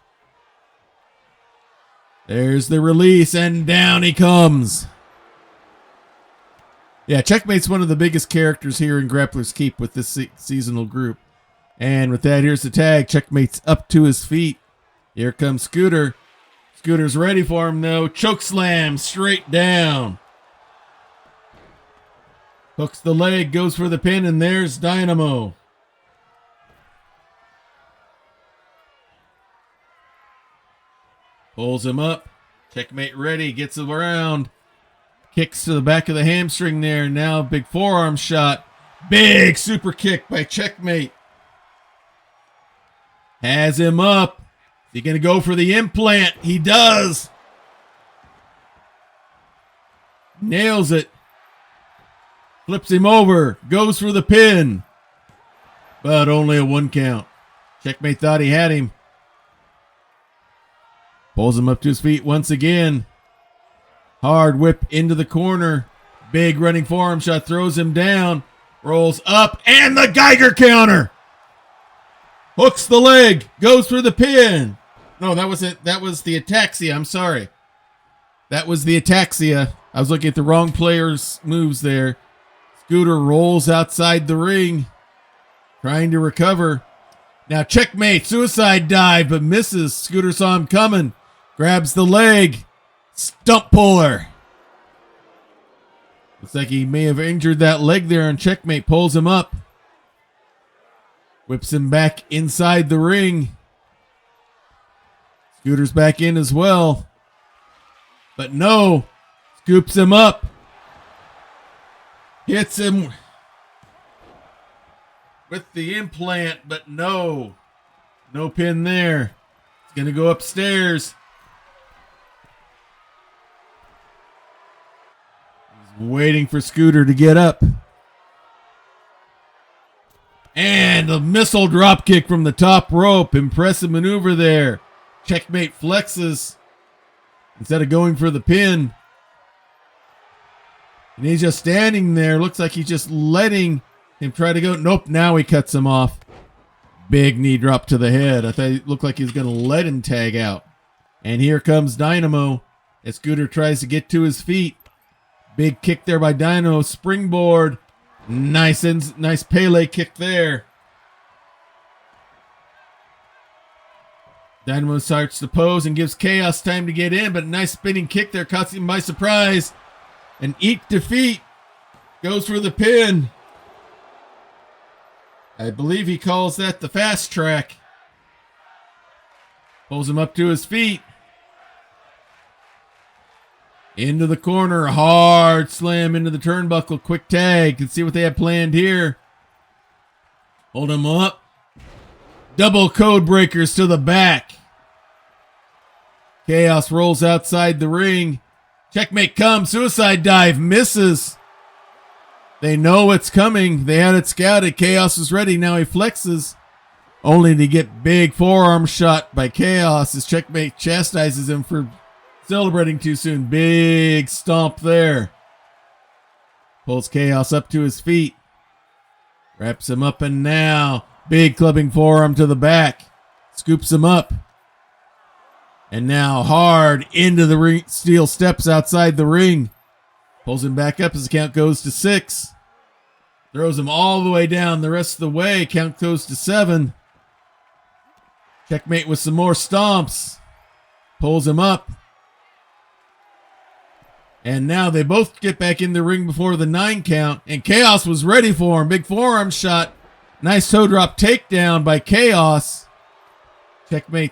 Speaker 1: There's the release, and down he comes. Yeah, Checkmate's one of the biggest characters here in Grappler's Keep with this seasonal group. And with that, here's the tag. Checkmate's up to his feet. Here comes Scooter. Scooter's ready for him, though. Choke slam straight down. Hooks the leg, goes for the pin, and there's Dynamo. Pulls him up. Checkmate ready, gets him around. Kicks to the back of the hamstring there. Now big forearm shot. Big super kick by Checkmate. Has him up. Is he going to go for the implant? He does. Nails it. Flips him over. Goes for the pin. But only a 1 count. Checkmate thought he had him. Pulls him up to his feet once again. Hard whip into the corner. Big running forearm shot. Throws him down. Rolls up. And the Geiger counter. Hooks the leg. Goes for the pin. No, that was it. That was the ataxia. I'm sorry. That was the ataxia. I was looking at the wrong player's moves there. Scooter rolls outside the ring. Trying to recover. Now Checkmate. Suicide dive, but misses. Scooter saw him coming. Grabs the leg. Stump puller. Looks like he may have injured that leg there, and Checkmate pulls him up. Whips him back inside the ring. Scooter's back in as well. But no. Scoops him up. Hits him with the implant, but no pin there. It's going to go upstairs. He's waiting for Scooter to get up. And a missile drop kick from the top rope. Impressive maneuver there. Checkmate flexes instead of going for the pin. And he's just standing there. Looks like he's just letting him try to go. Nope, now he cuts him off. Big knee drop to the head. I thought it looked like he was going to let him tag out. And here comes Dynamo as Scooter tries to get to his feet. Big kick there by Dynamo. Springboard. Nice Pele kick there. Dynamo starts to pose and gives Chaos time to get in, but a nice spinning kick there caught him by surprise. And Eat Defeat goes for the pin. I believe he calls that the fast track. Pulls him up to his feet. Into the corner. Hard slam into the turnbuckle. Quick tag. Let's see what they have planned here. Hold him up. Double code breakers to the back. Chaos rolls outside the ring. Checkmate comes. Suicide dive. Misses. They know it's coming. They had it scouted. Chaos is ready. Now he flexes. Only to get big forearm shot by Chaos as Checkmate chastises him for celebrating too soon. Big stomp there. Pulls Chaos up to his feet. Wraps him up and now big clubbing forearm to the back. Scoops him up. And now hard into the ring. Steel steps outside the ring. Pulls him back up as the count goes to 6. Throws him all the way down the rest of the way. Count goes to 7. Checkmate with some more stomps. Pulls him up. And now they both get back in the ring before the 9 count. And Chaos was ready for him. Big forearm shot. Nice toe drop takedown by Chaos. Checkmate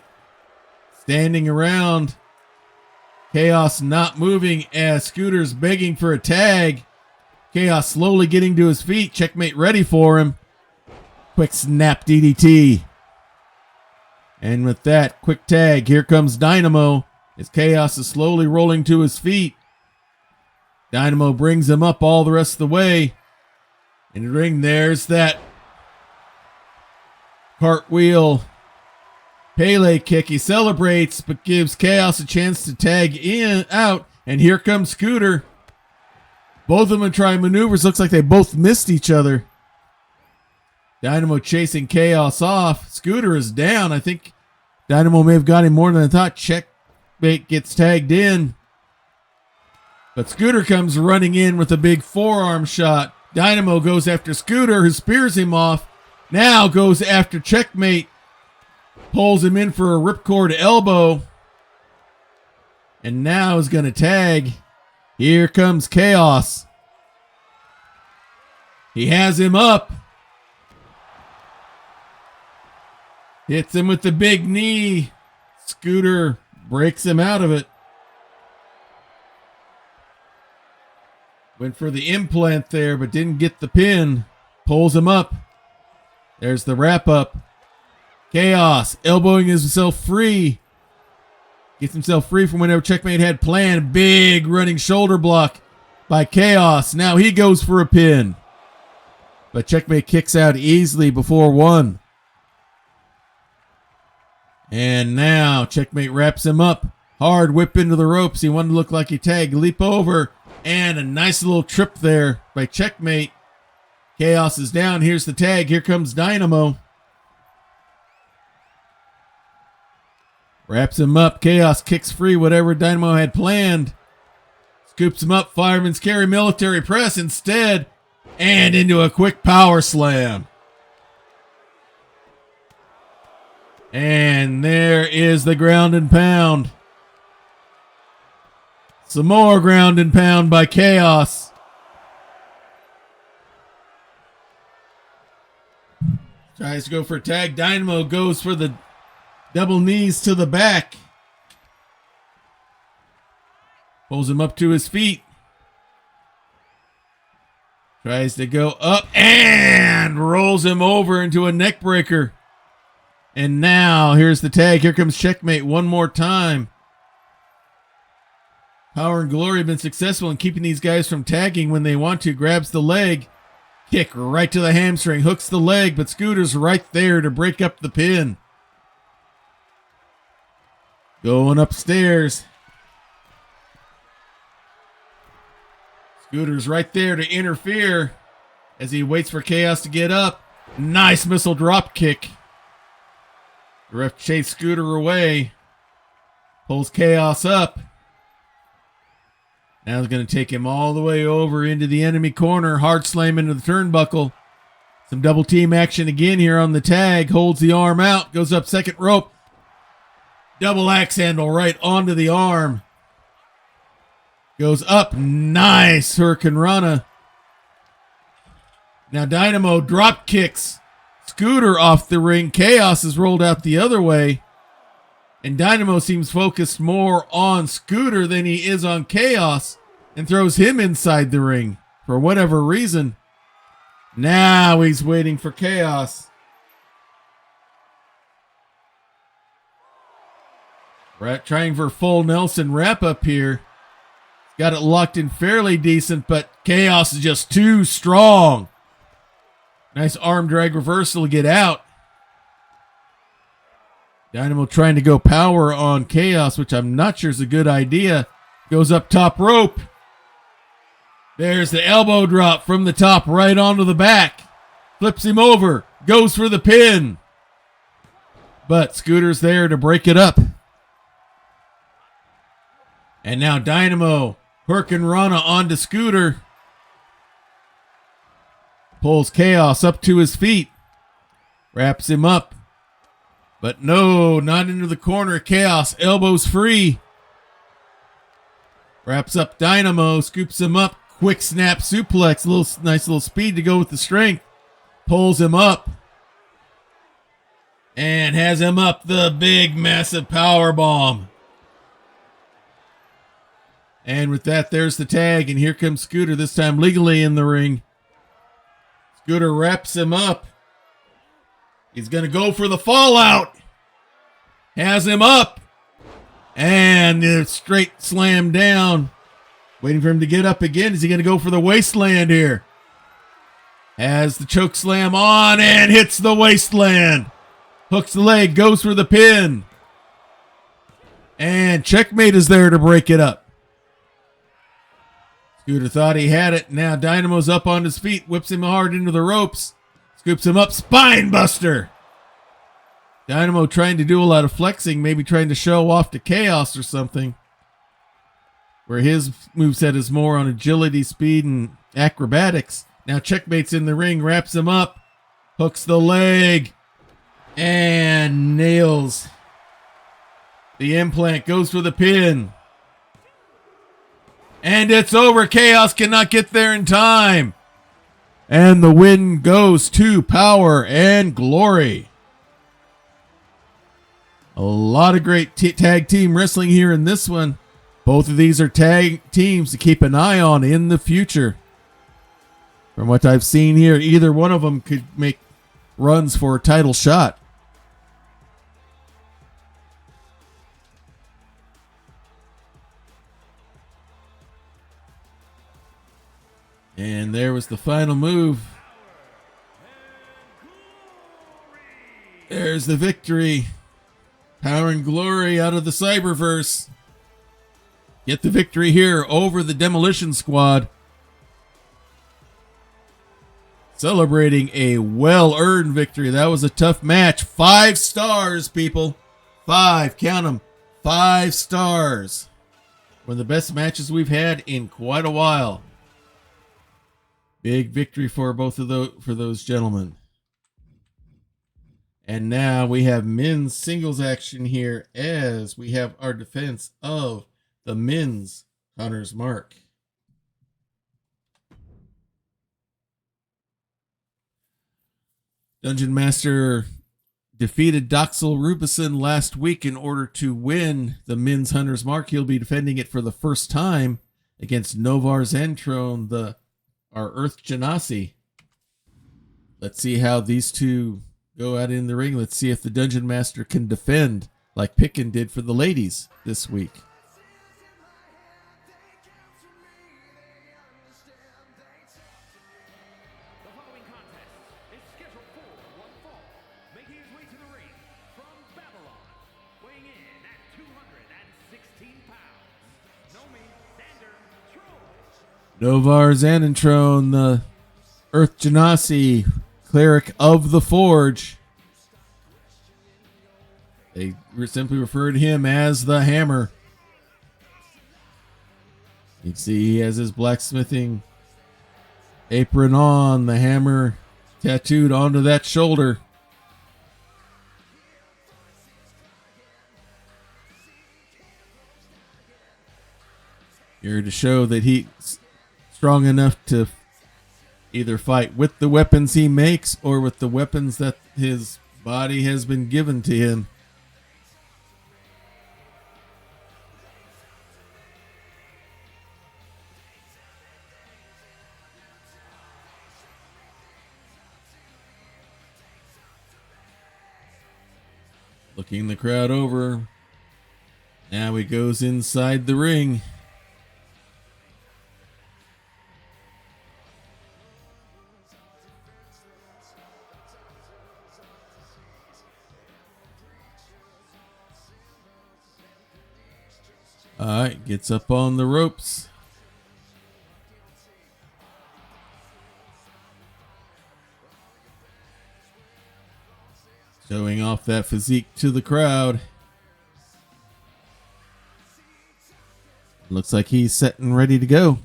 Speaker 1: standing around. Chaos not moving as Scooter's begging for a tag. Chaos slowly getting to his feet. Checkmate ready for him. Quick snap DDT. And with that, quick tag. Here comes Dynamo as Chaos is slowly rolling to his feet. Dynamo brings him up all the rest of the way. In the ring, there's that cartwheel Pele kick. He celebrates, but gives Chaos a chance to tag in out. And here comes Scooter. Both of them trying maneuvers. Looks like they both missed each other. Dynamo chasing Chaos off. Scooter is down. I think Dynamo may have got him more than I thought. Checkmate gets tagged in. But Scooter comes running in with a big forearm shot. Dynamo goes after Scooter, who spears him off. Now goes after Checkmate. Pulls him in for a ripcord elbow. And now is going to tag. Here comes Chaos. He has him up. Hits him with the big knee. Scooter breaks him out of it. Went for the implant there, but didn't get the pin. Pulls him up. There's the wrap up. Chaos elbowing himself free. Gets himself free from whatever Checkmate had planned. Big running shoulder block by Chaos. Now he goes for a pin. But Checkmate kicks out easily before 1. And now Checkmate wraps him up. Hard whip into the ropes. He wanted to look like he tagged. Leap over. And a nice little trip there by Checkmate. Chaos is down. Here's the tag. Here comes Dynamo. Wraps him up. Chaos kicks free whatever Dynamo had planned. Scoops him up. Fireman's carry military press instead. And into a quick power slam. And there is the ground and pound. Some more ground and pound by Chaos. Tries to go for a tag. Dynamo goes for the double knees to the back. Pulls him up to his feet. Tries to go up and rolls him over into a neck breaker. And now here's the tag. Here comes checkmate one more time. Power and Glory have been successful in keeping these guys from tagging when they want to. Grabs the leg. Kick right to the hamstring. Hooks the leg, but Scooter's right there to break up the pin. Going upstairs. Scooter's right there to interfere as he waits for Chaos to get up. Nice missile drop kick. The ref chased Scooter away. Pulls Chaos up. Now he's going to take him all the way over into the enemy corner. Hard slam into the turnbuckle. Some double team action again here on the tag. Holds the arm out. Goes up second rope. Double axe handle right onto the arm. Goes up. Nice Hurricane Rana. Now Dynamo drop kicks Scooter off the ring. Chaos is rolled out the other way. And Dynamo seems focused more on Scooter than he is on Chaos and throws him inside the ring for whatever reason. Now he's waiting for Chaos. Trying for full Nelson wrap up here. Got it locked in fairly decent, but Chaos is just too strong. Nice arm drag reversal to get out. Dynamo trying to go power on Chaos, which I'm not sure is a good idea. Goes up top rope. There's the elbow drop from the top right onto the back. Flips him over. Goes for the pin. But Scooter's there to break it up. And now Dynamo, Hurricane Rana onto Scooter. Pulls Chaos up to his feet. Wraps him up. But no, not into the corner. Chaos, elbows free. Wraps up Dynamo, scoops him up. Quick snap suplex. Nice little speed to go with the strength. Pulls him up. And has him up the big, massive power bomb. And with that, there's the tag. And here comes Scooter, this time legally in the ring. Scooter wraps him up. He's going to go for the fallout. Has him up. And a straight slam down. Waiting for him to get up again. Is he going to go for the wasteland here? Has the choke slam on and hits the wasteland. Hooks the leg, goes for the pin. And checkmate is there to break it up. Scooter thought he had it. Now Dynamo's up on his feet. Whips him hard into the ropes. Scoops him up. Spine buster. Dynamo trying to do a lot of flexing. Maybe trying to show off to Chaos or something. Where his moveset is more on agility, speed, and acrobatics. Now checkmate's in the ring. Wraps him up. Hooks the leg. And nails the implant. Goes for the pin. And it's over. Chaos cannot get there in time. And the win goes to Power and Glory. A lot of great tag team wrestling here in this one. Both of these are tag teams to keep an eye on in the future. From what I've seen here, either one of them could make runs for a title shot. And there was the final move. There's the victory. Power and Glory out of the Cyberverse. Get the victory here over the Demolition Squad. Celebrating a well-earned victory. That was a tough match. 5 stars, people. 5, count them. 5 stars. One of the best matches we've had in quite a while. Big victory for both of those gentlemen. And now we have men's singles action here as we have our defense of the men's Hunter's Mark. Dungeon Master defeated Doxel Rubison last week in order to win the men's Hunter's Mark. He'll be defending it for the first time against Novar Zanantrone, our Earth Genasi. Let's see how these two go out in the ring. Let's see if the Dungeon Master can defend like Pikin did for the ladies this week.
Speaker 2: The following contest is scheduled for one fall. Making his way to the ring from Babylon, weighing in at 216 pounds.
Speaker 1: Novar Zanantrone, the Earth Genasi, cleric of the Forge. They simply refer to him as the Hammer. You can see he has his blacksmithing apron on, the hammer tattooed onto that shoulder. Here to show that he's strong enough to either fight with the weapons he makes or with the weapons that his body has been given to him. Looking the crowd over. Now he goes inside the ring. All right, gets up on the ropes. Showing off that physique to the crowd. Looks like he's set and ready to go.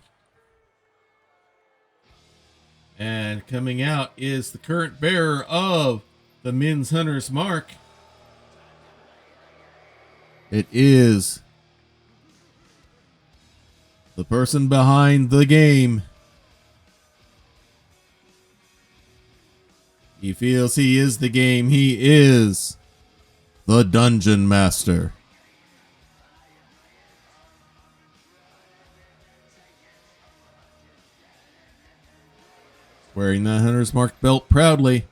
Speaker 1: And coming out is the current bearer of the Men's Hunter's Mark. It is the person behind the game. He feels he is the game. He is the Dungeon Master. Wearing the Hunter's Mark belt proudly.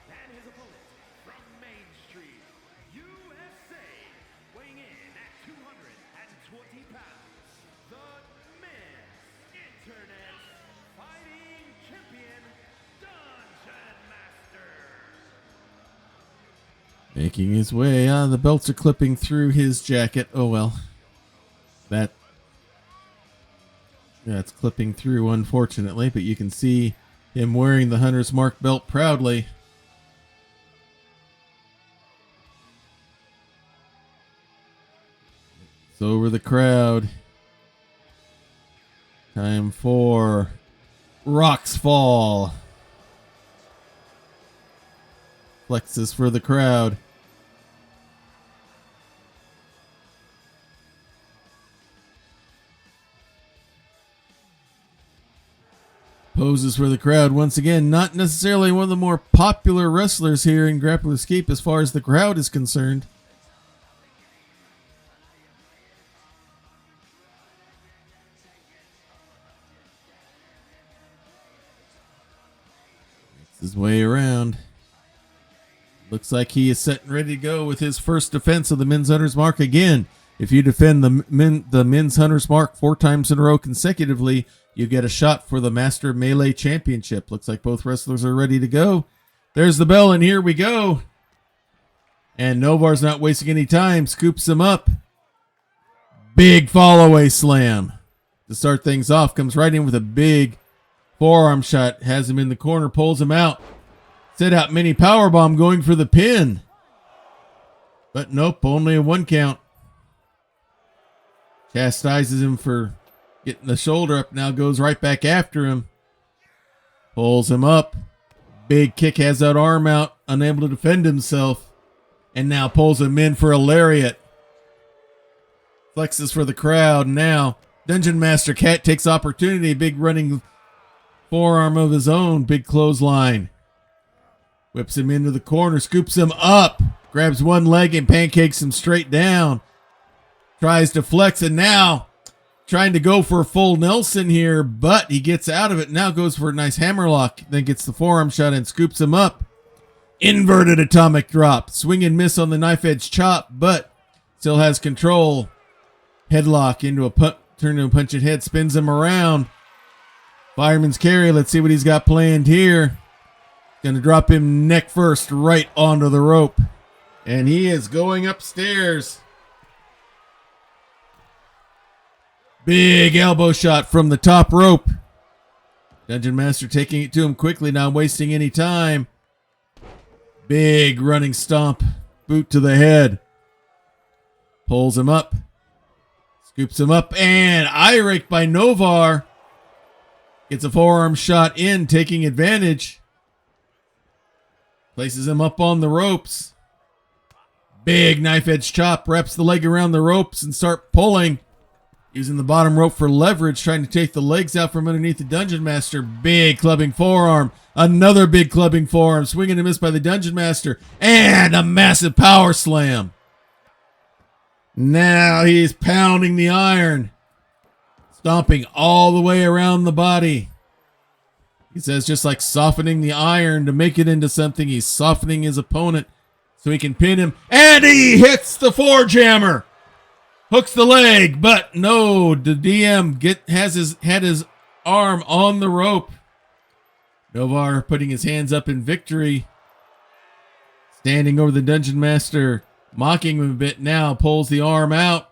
Speaker 2: And his opponent from Main Street, USA, weighing in at 220 pounds, the Men's Internet Fighting Champion, Dungeon Master.
Speaker 1: Making his way. The belts are clipping through his jacket. Oh well. That's clipping through, unfortunately, but you can see him wearing the Hunter's Mark belt proudly. It's over the crowd. Time for Rocks Fall. Flexes for the crowd. Poses for the crowd once again. Not necessarily one of the more popular wrestlers here in Grappler's Keep as far as the crowd is concerned. Makes his way around. Looks like he is set and ready to go with his first defense of the Men's Hunter's Mark again. If you defend the Men's Hunter's Mark 4 times in a row consecutively, you get a shot for the Master Melee Championship. Looks like both wrestlers are ready to go. There's the bell, and here we go. And Novar's not wasting any time. Scoops him up. Big fall-away slam. To start things off, comes right in with a big forearm shot. Has him in the corner, pulls him out. Set out mini powerbomb going for the pin. But nope, only a 1 count. Chastises him for getting the shoulder up, now goes right back after him. Pulls him up. Big kick, has that arm out, unable to defend himself. And now pulls him in for a lariat. Flexes for the crowd. Now, Dungeon Master Cat takes opportunity. Big running forearm of his own. Big clothesline. Whips him into the corner, scoops him up. Grabs one leg and pancakes him straight down. Tries to flex, and now trying to go for a full Nelson here, but he gets out of it. Now goes for a nice hammerlock, then gets the forearm shot and scoops him up. Inverted atomic drop. Swing and miss on the knife edge chop, but still has control. Headlock into a turn to a punch at head, spins him around. Fireman's carry. Let's see what he's got planned here. Gonna drop him neck first right onto the rope. And he is going upstairs. Big elbow shot from the top rope. Dungeon Master taking it to him quickly, not wasting any time. Big running stomp. Boot to the head. Pulls him up. Scoops him up. And eye rake by Novar. Gets a forearm shot in, taking advantage. Places him up on the ropes. Big knife edge chop. Wraps the leg around the ropes and start pulling. Using the bottom rope for leverage, trying to take the legs out from underneath the Dungeon Master. Big clubbing forearm. Another big clubbing forearm. Swinging and miss by the Dungeon Master. And a massive power slam. Now he's pounding the iron. Stomping all the way around the body. He says just like softening the iron to make it into something, he's softening his opponent so he can pin him. And he hits the four-jammer. Hooks the leg, but no, the DM had his arm on the rope. Novar putting his hands up in victory. Standing over the Dungeon Master, mocking him a bit now, pulls the arm out.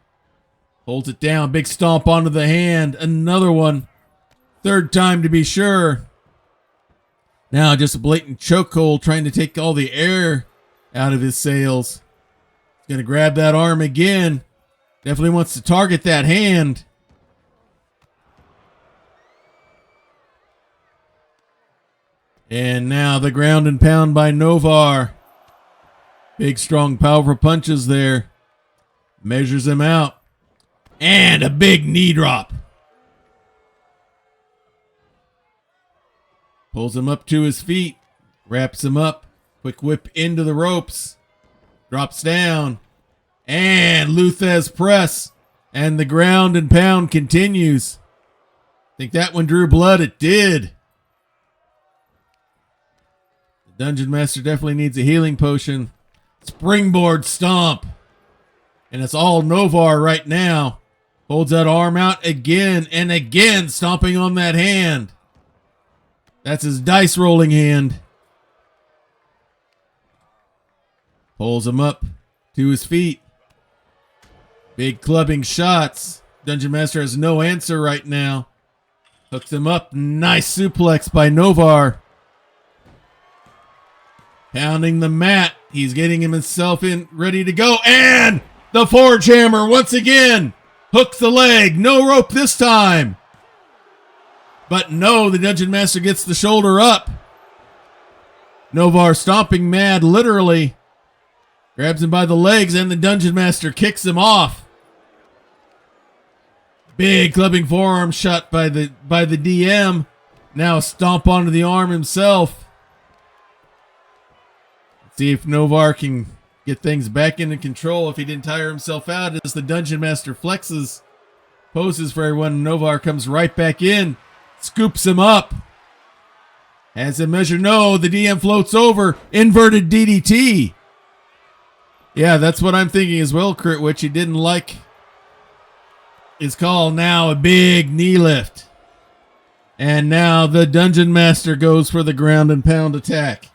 Speaker 1: Holds it down, big stomp onto the hand, another one. Third time to be sure. Now just a blatant chokehold trying to take all the air out of his sails. He's going to grab that arm again. Definitely wants to target that hand. And now the ground and pound by Novar. Big, strong, powerful punches there. Measures him out. And a big knee drop. Pulls him up to his feet. Wraps him up. Quick whip into the ropes. Drops down. And Luthez press. And the ground and pound continues. Think that one drew blood? It did. The Dungeon Master definitely needs a healing potion. Springboard stomp. And it's all Novar right now. Holds that arm out again and again, stomping on that hand. That's his dice rolling hand. Pulls him up to his feet. Big clubbing shots. Dungeon Master has no answer right now. Hooks him up. Nice suplex by Novar. Pounding the mat. He's getting himself in, ready to go. And the forge hammer once again. Hooks the leg. No rope this time. But no, the Dungeon Master gets the shoulder up. Novar stomping mad, literally. Grabs him by the legs, and the Dungeon Master kicks him off. Big clubbing forearm shot by the DM. Now stomp onto the arm himself. Let's see if Novar can get things back into control if he didn't tire himself out as the Dungeon Master flexes. Poses for everyone. Novar comes right back in. Scoops him up. Has him measure. No, the DM floats over. Inverted DDT. Yeah, that's what I'm thinking as well, Kurt, which he didn't like his call. Now a big knee lift. And now the Dungeon Master goes for the ground and pound attack.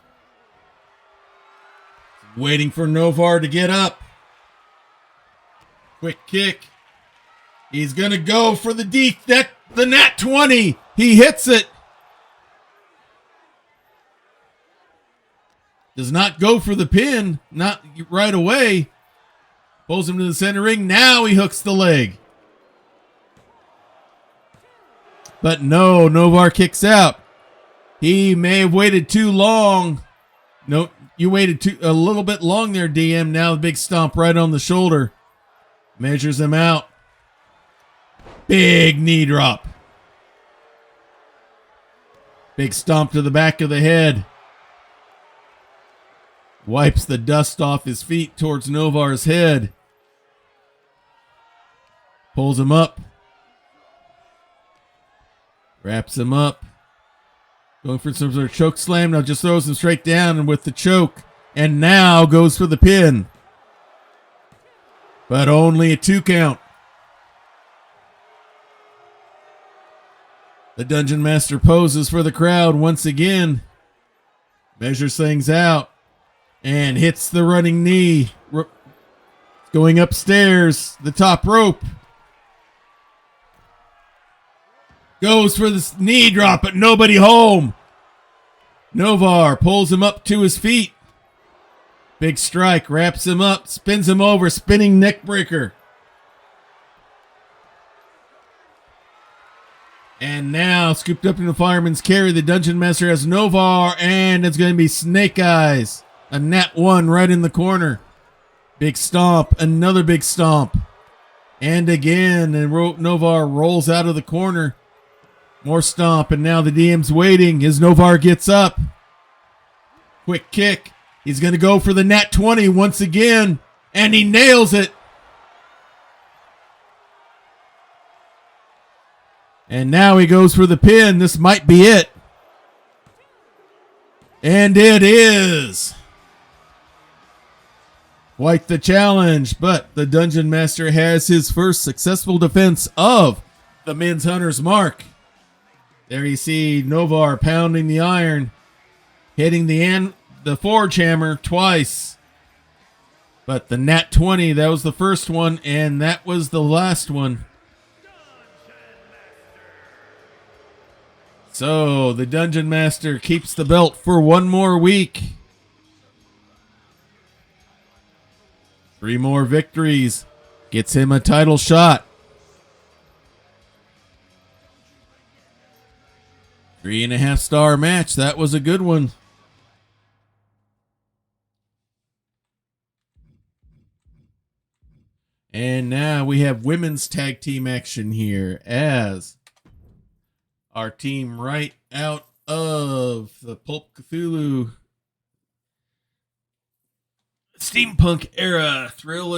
Speaker 1: Waiting for Novar to get up. Quick kick. He's going to go for the nat 20. He hits it. Does not go for the pin. Not right away. Pulls him to the center ring. Now he hooks the leg. But no, Novar kicks out. He may have waited too long. No, you waited a little bit long there, DM. Now the big stomp right on the shoulder. Measures him out. Big knee drop. Big stomp to the back of the head. Wipes the dust off his feet towards Novar's head. Pulls him up. Wraps him up. Going for some sort of choke slam. Now just throws him straight down and with the choke. And now goes for the pin. But only a 2 count. The Dungeon Master poses for the crowd once again. Measures things out. And hits the running knee. Going upstairs. The top rope. Goes for the knee drop, but nobody home. Novar pulls him up to his feet. Big strike, wraps him up, spins him over, spinning neck breaker. And now, scooped up in the fireman's carry, the Dungeon Master has Novar, and it's going to be Snake Eyes. A nat 1 right in the corner. Big stomp, another big stomp. And again, and Novar rolls out of the corner. More stomp, and now the DM's waiting as Novar gets up. Quick kick. He's going to go for the nat 20 once again, and he nails it. And now he goes for the pin. This might be it. And it is. Quite the challenge, but the Dungeon Master has his first successful defense of the Men's Hunter's Mark. There you see Novar pounding the iron, hitting the forge hammer twice. But the nat 20, that was the first one, and that was the last one. So the Dungeon Master keeps the belt for 1 more week. 3 more victories gets him a title shot. 3.5-star match. That was a good one. And now we have women's tag team action here as our team right out of the Pulp Cthulhu steampunk era, Thrill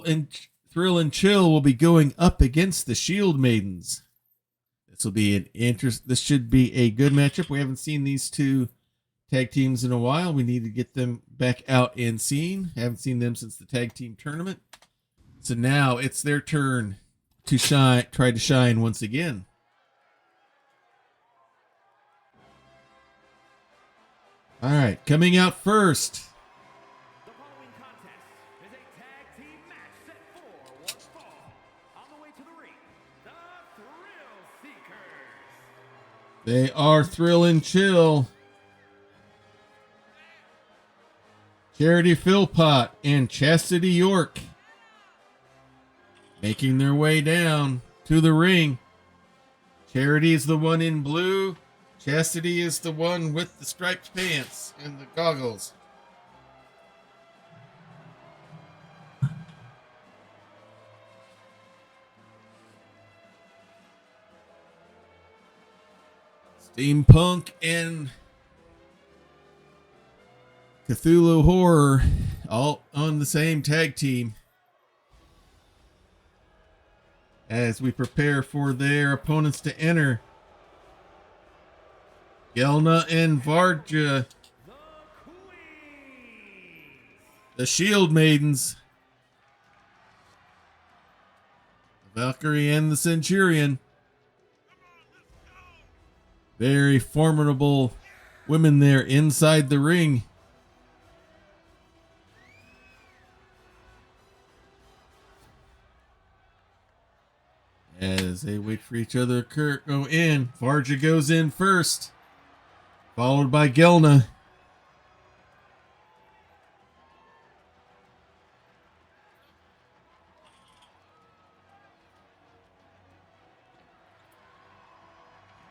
Speaker 1: and Chill will be going up against the Shield Maidens. This should be a good matchup. We haven't seen these 2 tag teams in a while. We need to get them back out and seen. Haven't seen them since the tag team tournament. So now it's their turn to try to shine once again. All right, coming out first.
Speaker 2: The following contest is a tag team match set for 1 fall. On the way to the ring, the Thrill Seekers.
Speaker 1: They are Thrill and Chill. Charity Philpott and Chastity York making their way down to the ring. Charity is the one in blue. Chastity is the one with the striped pants and the goggles. Steampunk and Cthulhu horror all on the same tag team as we prepare for their opponents to enter. Gelna and Varja, the Shield Maidens, the Valkyrie and the Centurion. Very formidable women there inside the ring. As they wait for each other to go in, Varja goes in first, followed by Gelna.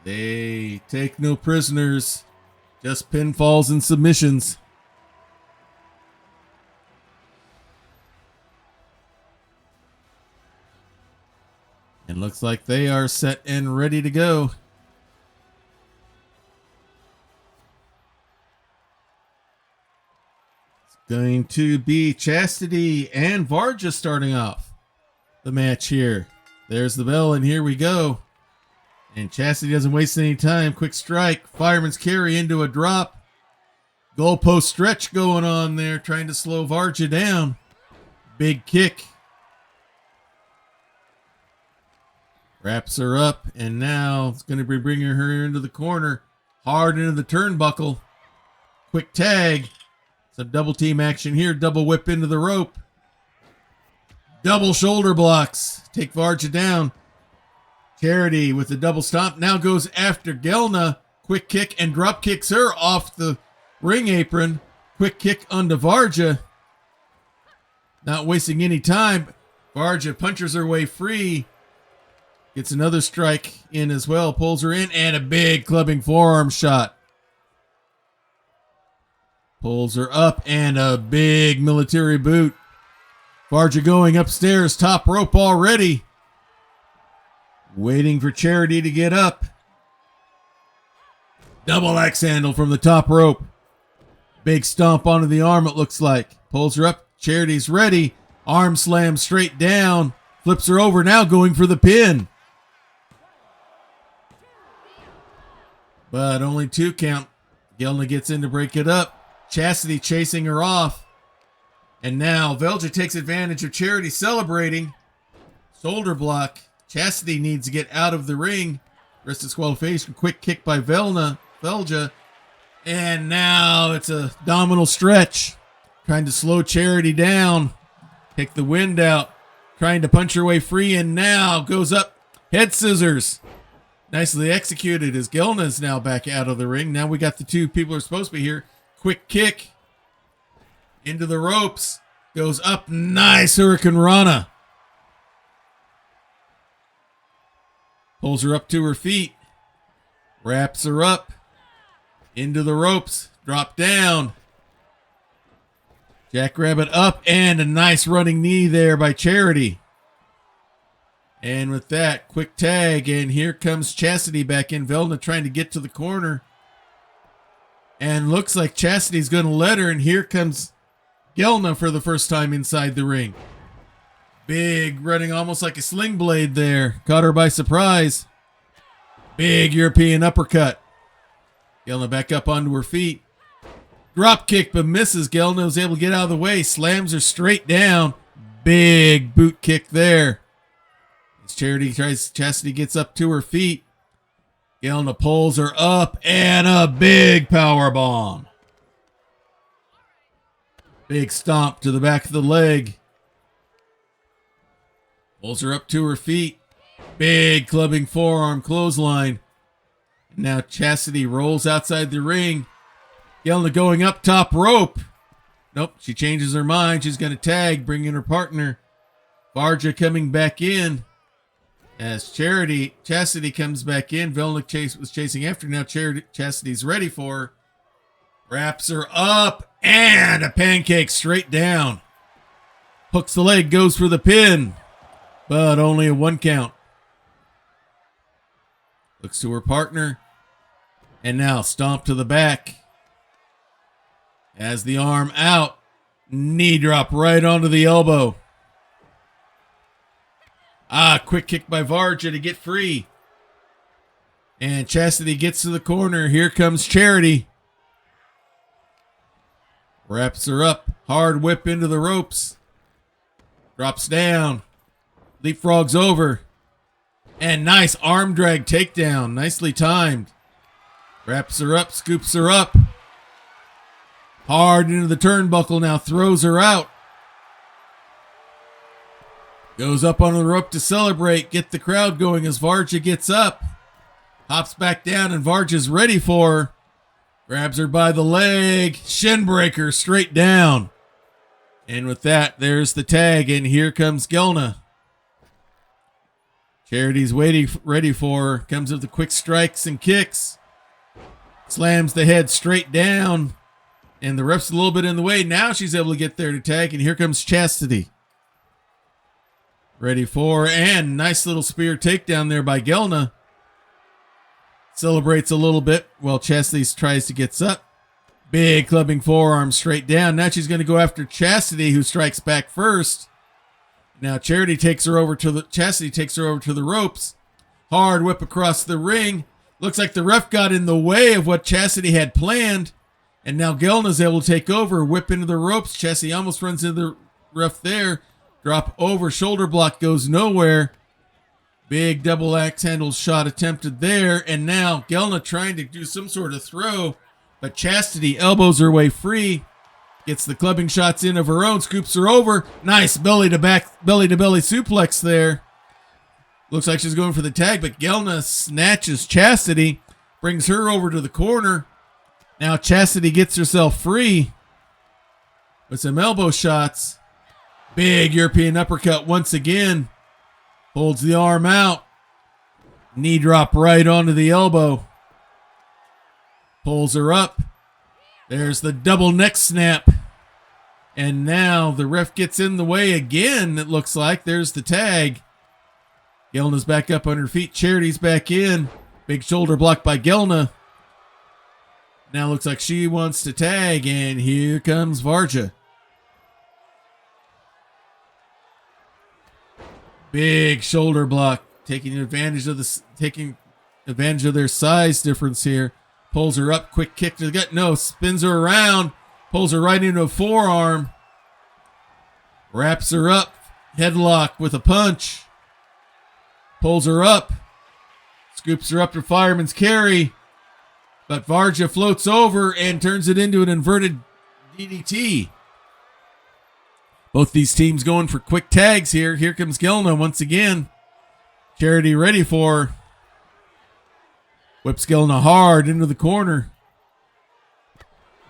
Speaker 1: They take no prisoners, just pinfalls and submissions. And looks like they are set and ready to go. It's going to be Chastity and Varja starting off the match here. There's the bell, and here we go. And Chastity doesn't waste any time. Quick strike. Fireman's carry into a drop. Goalpost stretch going on there, trying to slow Varja down. Big kick. Wraps her up, and now it's going to be bringing her into the corner. Hard into the turnbuckle. Quick tag. Some double team action here. Double whip into the rope. Double shoulder blocks. Take Varja down. Charity with the double stomp now goes after Gelna. Quick kick and drop kicks her off the ring apron. Quick kick onto Varja. Not wasting any time. Varja punches her way free. Gets another strike in as well. Pulls her in and a big clubbing forearm shot. Pulls her up and a big military boot. Varja going upstairs. Top rope already. Waiting for Charity to get up. Double axe handle from the top rope. Big stomp onto the arm, it looks like. Pulls her up. Charity's ready. Arm slam straight down. Flips her over now, going for the pin. But only 2 count. Gelna gets in to break it up. Chastity chasing her off. And now Velja takes advantage of Charity celebrating. Shoulder block. Chastity needs to get out of the ring. Rest disqualification. Quick kick by Velja. And now it's a abdominal stretch. Trying to slow Charity down. Take the wind out. Trying to punch her way free. And now goes up. Head scissors. Nicely executed as Gelna is now back out of the ring. Now we got the 2 people who are supposed to be here. Quick kick. Into the ropes. Goes up. Nice Hurricane Rana. Pulls her up to her feet. Wraps her up. Into the ropes. Drop down. Jackrabbit up. And a nice running knee there by Charity. And with that, quick tag. And here comes Chastity back in. Velna trying to get to the corner. And looks like Chastity's going to let her. And here comes Gelna for the first time inside the ring. Big running almost like a sling blade there. Caught her by surprise. Big European uppercut. Gelna back up onto her feet. Drop kick but misses. Gelna was able to get out of the way. Slams her straight down. Big boot kick there. As Chastity gets up to her feet. Gelna pulls her up and a big power bomb. Big stomp to the back of the leg. Pulls her up to her feet. Big clubbing forearm clothesline. Now Chastity rolls outside the ring. Gelna going up top rope. Nope, she changes her mind. She's going to tag, bring in her partner. Varja coming back in. As Chastity comes back in. Velna was chasing after. Now Chastity's ready for her. Wraps her up. And a pancake straight down. Hooks the leg, goes for the pin. But only a 1 count. Looks to her partner. And now stomp to the back. As the arm out. Knee drop right onto the elbow. Quick kick by Varja to get free. And Chastity gets to the corner. Here comes Charity. Wraps her up. Hard whip into the ropes. Drops down. Leapfrogs over. And nice arm drag takedown. Nicely timed. Wraps her up. Scoops her up. Hard into the turnbuckle now. Throws her out. Goes up on the rope to celebrate. Get the crowd going as Varja gets up. Hops back down and Varja's ready for her. Grabs her by the leg. Shin breaker straight down. And with that, there's the tag. And here comes Gelna. Charity's ready for her. Comes with the quick strikes and kicks. Slams the head straight down. And the ref's a little bit in the way. Now she's able to get there to tag. And here comes Chastity. Ready for her. And nice little spear takedown there by Gelna. Celebrates a little bit while Chastity tries to get up. Big clubbing forearm straight down. Now she's going to go after Chastity, who strikes back first. Now Chastity takes her over to the ropes. Hard whip across the ring. Looks like the ref got in the way of what Chastity had planned. And now Gelna's able to take over, whip into the ropes. Chastity almost runs into the ref there. Drop over, shoulder block goes nowhere. Big double axe handle shot attempted there. And now Gelna trying to do some sort of throw. But Chastity elbows her way free. Gets the clubbing shots in of her own. Scoops her over. Nice belly to belly suplex there. Looks like she's going for the tag, but Gelna snatches Chastity. Brings her over to the corner. Now Chastity gets herself free. With some elbow shots. Big European uppercut once again. Holds the arm out. Knee drop right onto the elbow. Pulls her up. There's the double neck snap. And now the ref gets in the way again, it looks like. There's the tag. Gelna's back up on her feet. Charity's back in. Big shoulder block by Gelna. Now looks like she wants to tag, and here comes Varja. Big shoulder block, taking advantage of their size difference here. Pulls her up, quick kick to the gut. No, spins her around, pulls her right into a forearm. Wraps her up, headlock with a punch. Pulls her up, scoops her up to fireman's carry. But Varja floats over and turns it into an inverted DDT. Both these teams going for quick tags here. Here comes Gelna once again. Charity ready for her. Whips Gelna hard into the corner.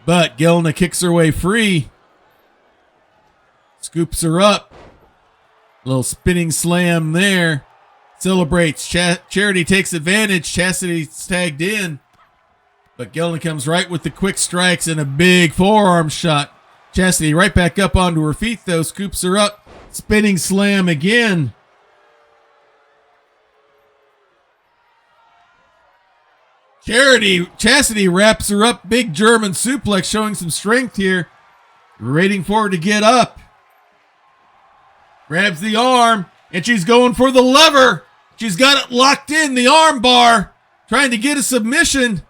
Speaker 1: But Gelna kicks her way free. Scoops her up. Little spinning slam there. Celebrates. Charity takes advantage. Chastity's tagged in. But Gelna comes right with the quick strikes and a big forearm shot. Chastity right back up onto her feet, though. Scoops her up. Spinning slam again. Chastity wraps her up. Big German suplex, showing some strength here. Waiting for her to get up. Grabs the arm, and she's going for the lever. She's got it locked in, the arm bar. Trying to get a submission.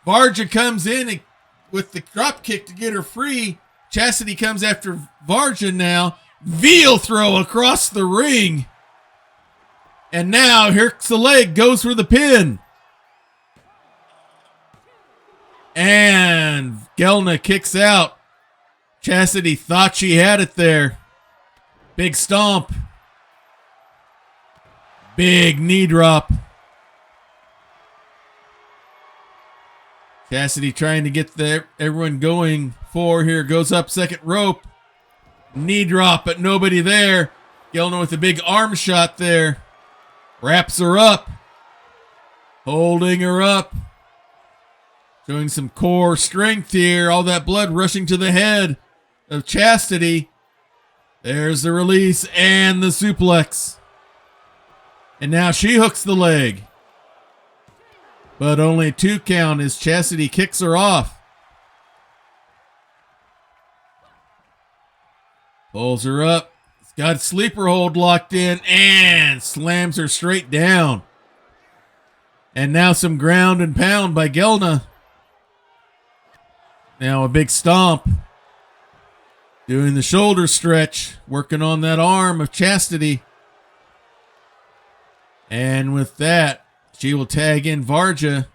Speaker 1: Varja comes in with the drop kick to get her free. Chastity comes after Varja now. Veal throw across the ring. And now here's the leg, goes for the pin. And Gelna kicks out. Chastity thought she had it there. Big stomp. Big knee drop. Chastity trying to get everyone going for here. Goes up second rope. Knee drop, but nobody there. Gelna with a big arm shot there. Wraps her up. Holding her up. Showing some core strength here. All that blood rushing to the head of Chastity. There's the release and the suplex. And now she hooks the leg. But only a 2 count as Chastity kicks her off. Pulls her up. It's got a sleeper hold locked in and slams her straight down. And now some ground and pound by Gelna. Now a big stomp. Doing the shoulder stretch. Working on that arm of Chastity. And with that, she will tag in Varja.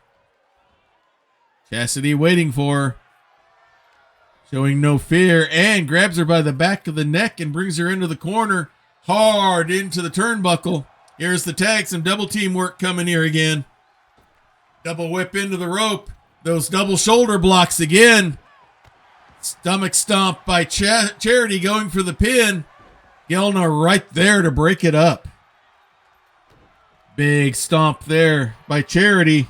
Speaker 1: Chastity waiting for her. Showing no fear and grabs her by the back of the neck and brings her into the corner. Hard into the turnbuckle. Here's the tag. Some double team work coming here again. Double whip into the rope. Those double shoulder blocks again. Stomach stomp by Charity going for the pin. Gelna right there to break it up. Big stomp there by Charity.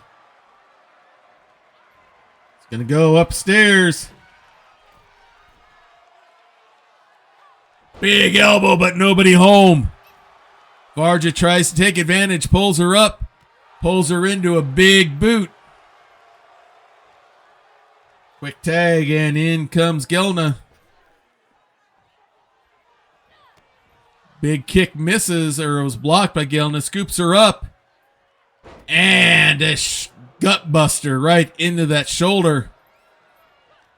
Speaker 1: It's going to go upstairs. Big elbow, but nobody home. Varja tries to take advantage, pulls her up, pulls her into a big boot. Quick tag, and in comes Gelna. Big kick misses, or it was blocked by Yillyn. Scoops her up. And a gut buster right into that shoulder.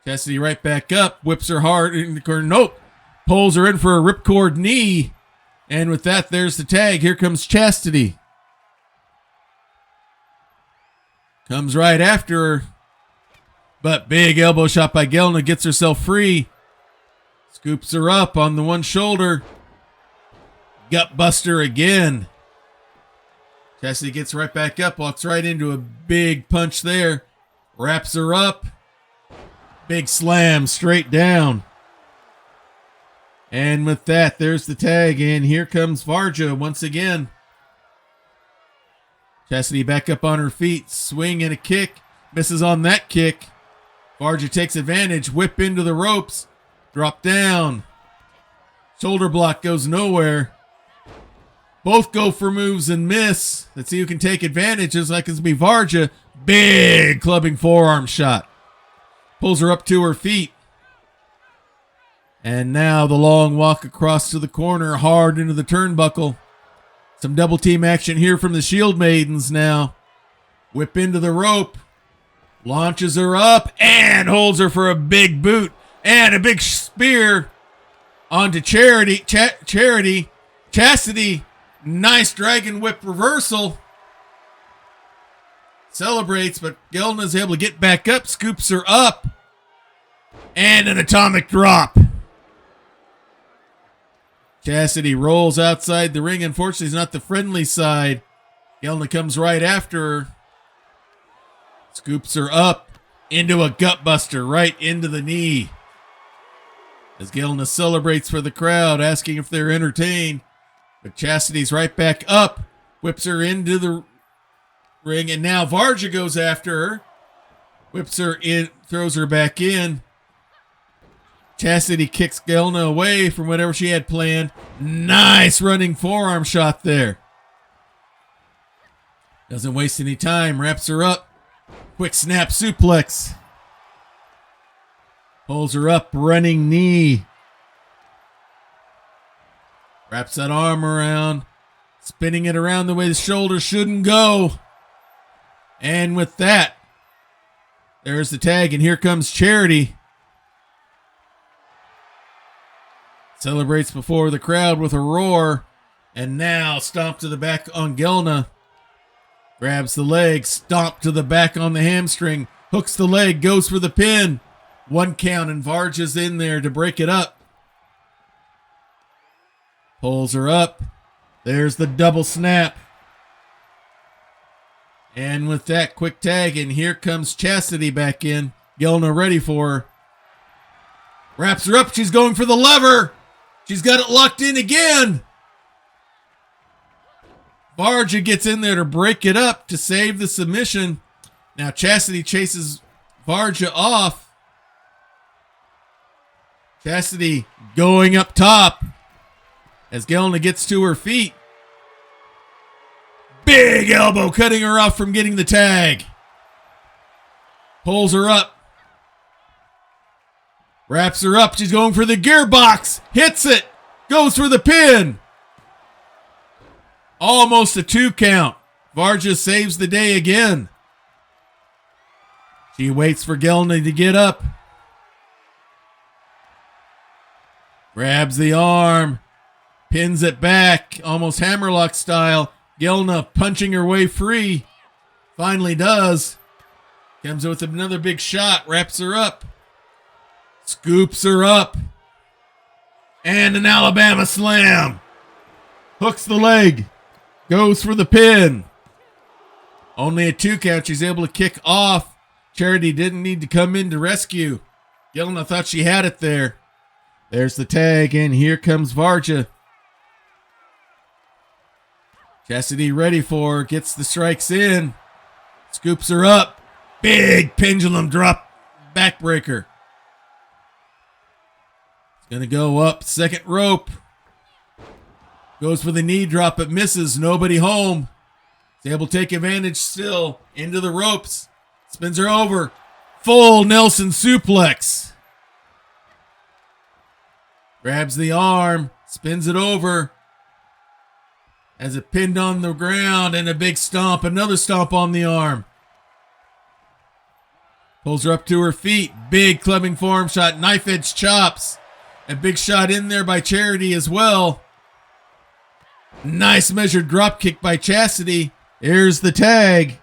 Speaker 1: Chastity right back up. Whips her hard in the corner. Nope. Pulls her in for a ripcord knee. And with that, there's the tag. Here comes Chastity. Comes right after her. But big elbow shot by Yillyn. Gets herself free. Scoops her up on the one shoulder. Gut buster again. Chastity gets right back up. Walks right into a big punch there. Wraps her up. Big slam straight down. And with that, there's the tag. And here comes Varja once again. Chastity back up on her feet. Swing and a kick. Misses on that kick. Varja takes advantage. Whip into the ropes. Drop down. Shoulder block goes nowhere. Both go for moves and miss. Let's see who can take advantage. Just like it's be Varja. Big clubbing forearm shot. Pulls her up to her feet. And now the long walk across to the corner, hard into the turnbuckle. Some double team action here from the Shield Maidens now. Whip into the rope. Launches her up and holds her for a big boot. And a big spear onto Chastity. Nice dragon whip reversal. Celebrates, but Yillyn is able to get back up, scoops her up, and an atomic drop. Chastity rolls outside the ring. Unfortunately, it's not the friendly side. Yillyn comes right after her. Scoops her up into a gut buster right into the knee. As Yillyn celebrates for the crowd, asking if they're entertained. But Chastity's right back up, whips her into the ring, and now Varja goes after her. Whips her in, throws her back in. Chastity kicks Yillyn away from whatever she had planned. Nice running forearm shot there. Doesn't waste any time, wraps her up. Quick snap suplex. Pulls her up, running knee. Wraps that arm around, spinning it around the way the shoulder shouldn't go. And with that, there's the tag, and here comes Charity. Celebrates before the crowd with a roar, and now stomp to the back on Yillyn. Grabs the leg, stomp to the back on the hamstring, hooks the leg, goes for the pin. 1 count, and Varja's in there to break it up. Pulls her up. There's the double snap. And with that, quick tag, and here comes Chastity back in. Yillyn ready for her. Wraps her up. She's going for the lever. She's got it locked in again. Varja gets in there to break it up to save the submission. Now Chastity chases Varja off. Chastity going up top as Yillyn gets to her feet. Big elbow cutting her off from getting the tag. Pulls her up. Wraps her up. She's going for the gearbox. Hits it. Goes for the pin. Almost a 2 count. Varja saves the day again. She waits for Yillyn to get up. Grabs the arm. Pins it back. Almost hammerlock style. Yillyn punching her way free. Finally does. Comes with another big shot. Wraps her up. Scoops her up. And an Alabama slam. Hooks the leg. Goes for the pin. Only a 2 count. She's able to kick off. Charity didn't need to come in to rescue. Yillyn thought she had it there. There's the tag, and here comes Varja. Chastity ready for her. Gets the strikes in. Scoops her up. Big pendulum drop. Backbreaker. It's going to go up. Second rope. Goes for the knee drop, but misses. Nobody home. He's able to take advantage still. Into the ropes. Spins her over. Full Nelson suplex. Grabs the arm. Spins it over. Has it pinned on the ground and a big stomp. Another stomp on the arm. Pulls her up to her feet. Big clubbing forearm shot. Knife edge chops. A big shot in there by Charity as well. Nice measured drop kick by Chastity. Here's the tag.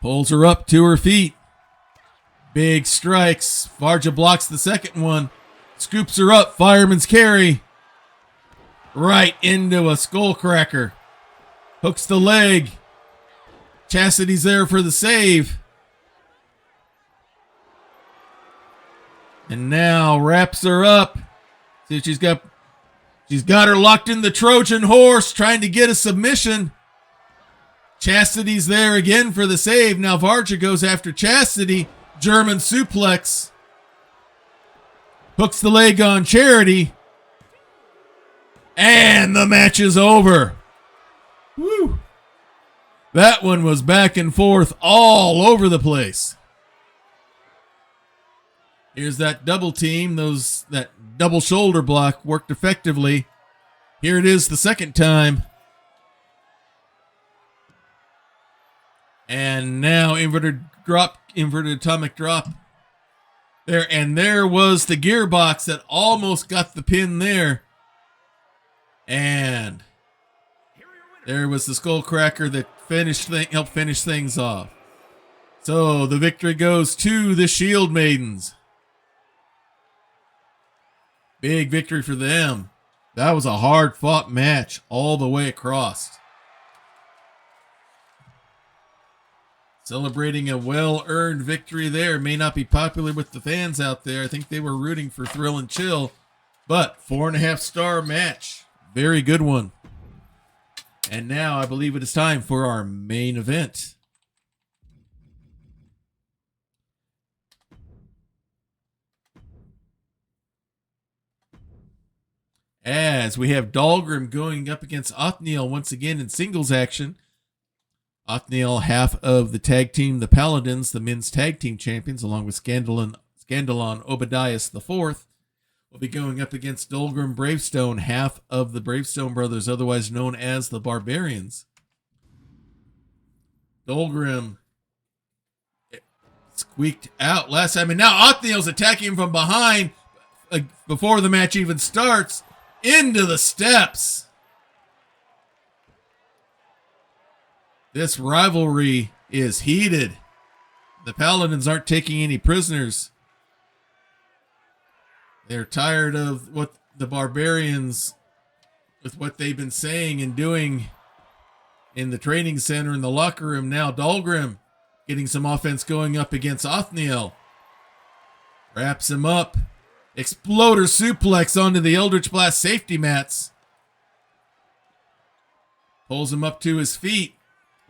Speaker 1: Pulls her up to her feet. Big strikes. Varja blocks the second one. Scoops her up. Fireman's carry. Right into a skull cracker. Hooks the leg. Chastity's there for the save. And now wraps her up. See, she's got her locked in the Trojan horse, trying to get a submission. Chastity's there again for the save. Now Varja goes after Chastity. German suplex. Hooks the leg on Charity. And the match is over. Woo. That one was back and forth all over the place. Here's that double team. That double shoulder block worked effectively. Here it is the second time. And now inverted atomic drop. There was the gearbox that almost got the pin there. And there was the skull cracker that helped finish things off. So the victory goes to the Shield Maidens. Big victory for them. That was a hard-fought match all the way across. Celebrating a well-earned victory there. May not be popular with the fans out there. I think they were rooting for Thrill and Chill. But 4.5-star match. Very good one. And now I believe it is time for our main event. As we have Dolgrim going up against Othniel once again in singles action. Othniel, half of the tag team, the Paladins, the men's tag team champions, along with Scandalon Obadias IV, will be going up against Dolgrim Bravestone, half of the Bravestone brothers, otherwise known as the Barbarians. Dolgrim squeaked out last time, and now Othniel's attacking him from behind before the match even starts. Into the steps. This rivalry is heated. The Paladins aren't taking any prisoners. They're tired of what the Barbarians, with what they've been saying and doing in the training center, in the locker room. Now Dolgrim getting some offense going up against Othniel. Wraps him up. Exploder suplex onto the Eldritch Blast safety mats. Pulls him up to his feet.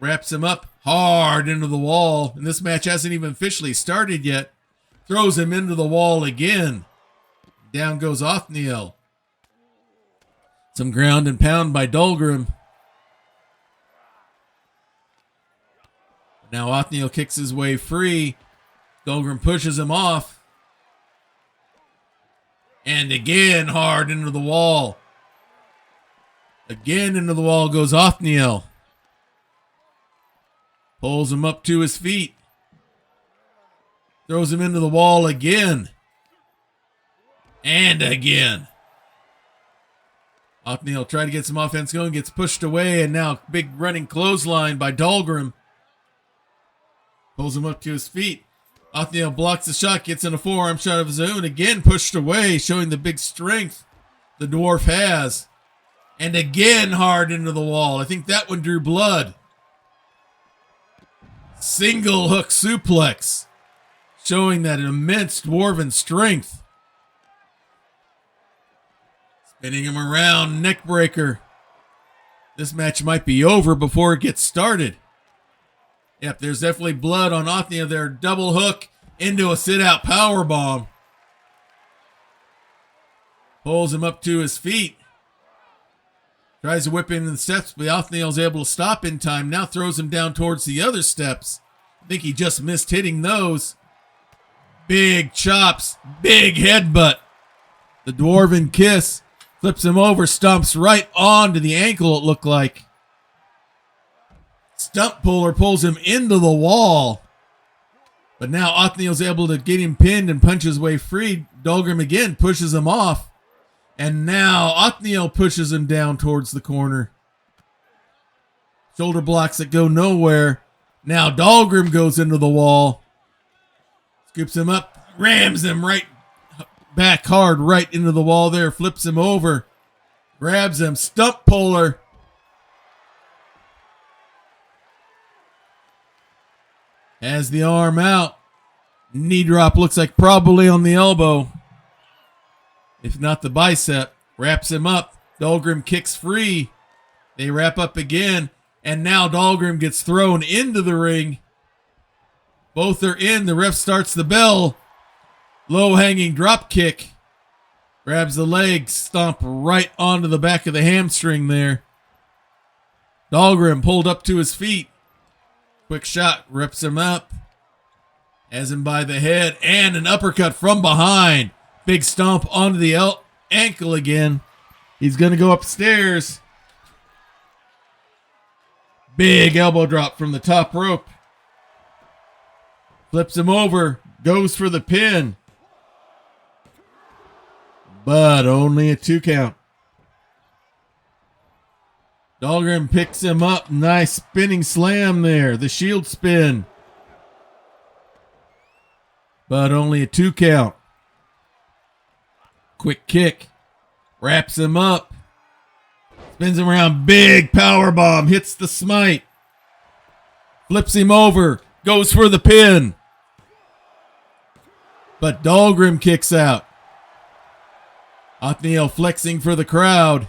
Speaker 1: Wraps him up hard into the wall. And this match hasn't even officially started yet. Throws him into the wall again. Down goes Othniel. Some ground and pound by Dolgrim. Now Othniel kicks his way free. Dolgrim pushes him off. And again, hard into the wall. Again into the wall goes Othniel. Pulls him up to his feet. Throws him into the wall again. And again. Othniel tried to get some offense going, gets pushed away, and now big running clothesline by Dolgrim. Pulls him up to his feet. Othniel blocks the shot, gets in a forearm shot of his own, again pushed away, showing the big strength the dwarf has. And again hard into the wall. I think that one drew blood. Single hook suplex, showing that immense dwarven strength. Spinning him around, neck breaker. This match might be over before it gets started. Yep, there's definitely blood on Othniel there. Double hook into a sit-out powerbomb. Pulls him up to his feet. Tries to whip into the steps, but Othniel's able to stop in time. Now throws him down towards the other steps. I think he just missed hitting those. Big chops, big headbutt. The Dwarven Kiss flips him over, stomps right onto the ankle, it looked like. Stump puller pulls him into the wall. But now Othniel's able to get him pinned and punch his way free. Dolgrim again pushes him off. And now Othniel pushes him down towards the corner. Shoulder blocks that go nowhere. Now Dolgrim goes into the wall. Scoops him up, rams him right back hard right into the wall there. Flips him over. Grabs him, stump puller. Has the arm out. Knee drop looks like probably on the elbow. If not the bicep. Wraps him up. Dolgrim kicks free. They wrap up again. And now Dolgrim gets thrown into the ring. Both are in. The ref starts the bell. Low hanging drop kick. Grabs the leg. Stomp right onto the back of the hamstring there. Dolgrim pulled up to his feet. Quick shot, rips him up, has him by the head, and an uppercut from behind. Big stomp onto the ankle again. He's going to go upstairs. Big elbow drop from the top rope. Flips him over, goes for the pin. But only a 2 count. Dolgrim picks him up. Nice spinning slam there. The shield spin. But only a 2 count. Quick kick. Wraps him up. Spins him around. Big power bomb. Hits the smite. Flips him over. Goes for the pin. But Dolgrim kicks out. Othniel flexing for the crowd.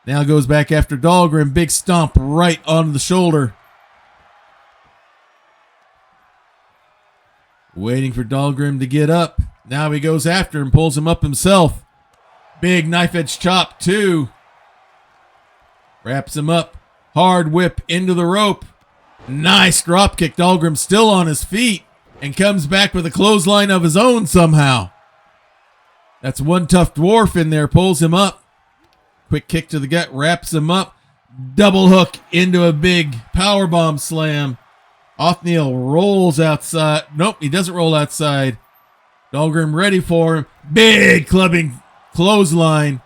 Speaker 1: Now goes back after Dolgrim. Big stomp right onto the shoulder. Waiting for Dolgrim to get up. Now he goes after him, pulls him up himself. Big knife edge chop too. Wraps him up. Hard whip into the rope. Nice drop kick. Dolgrim still on his feet and comes back with a clothesline of his own somehow. That's one tough dwarf in there. Pulls him up. Quick kick to the gut, wraps him up. Double hook into a big powerbomb slam. Othniel rolls outside. Nope, he doesn't roll outside. Dolgrim ready for him. Big clubbing clothesline.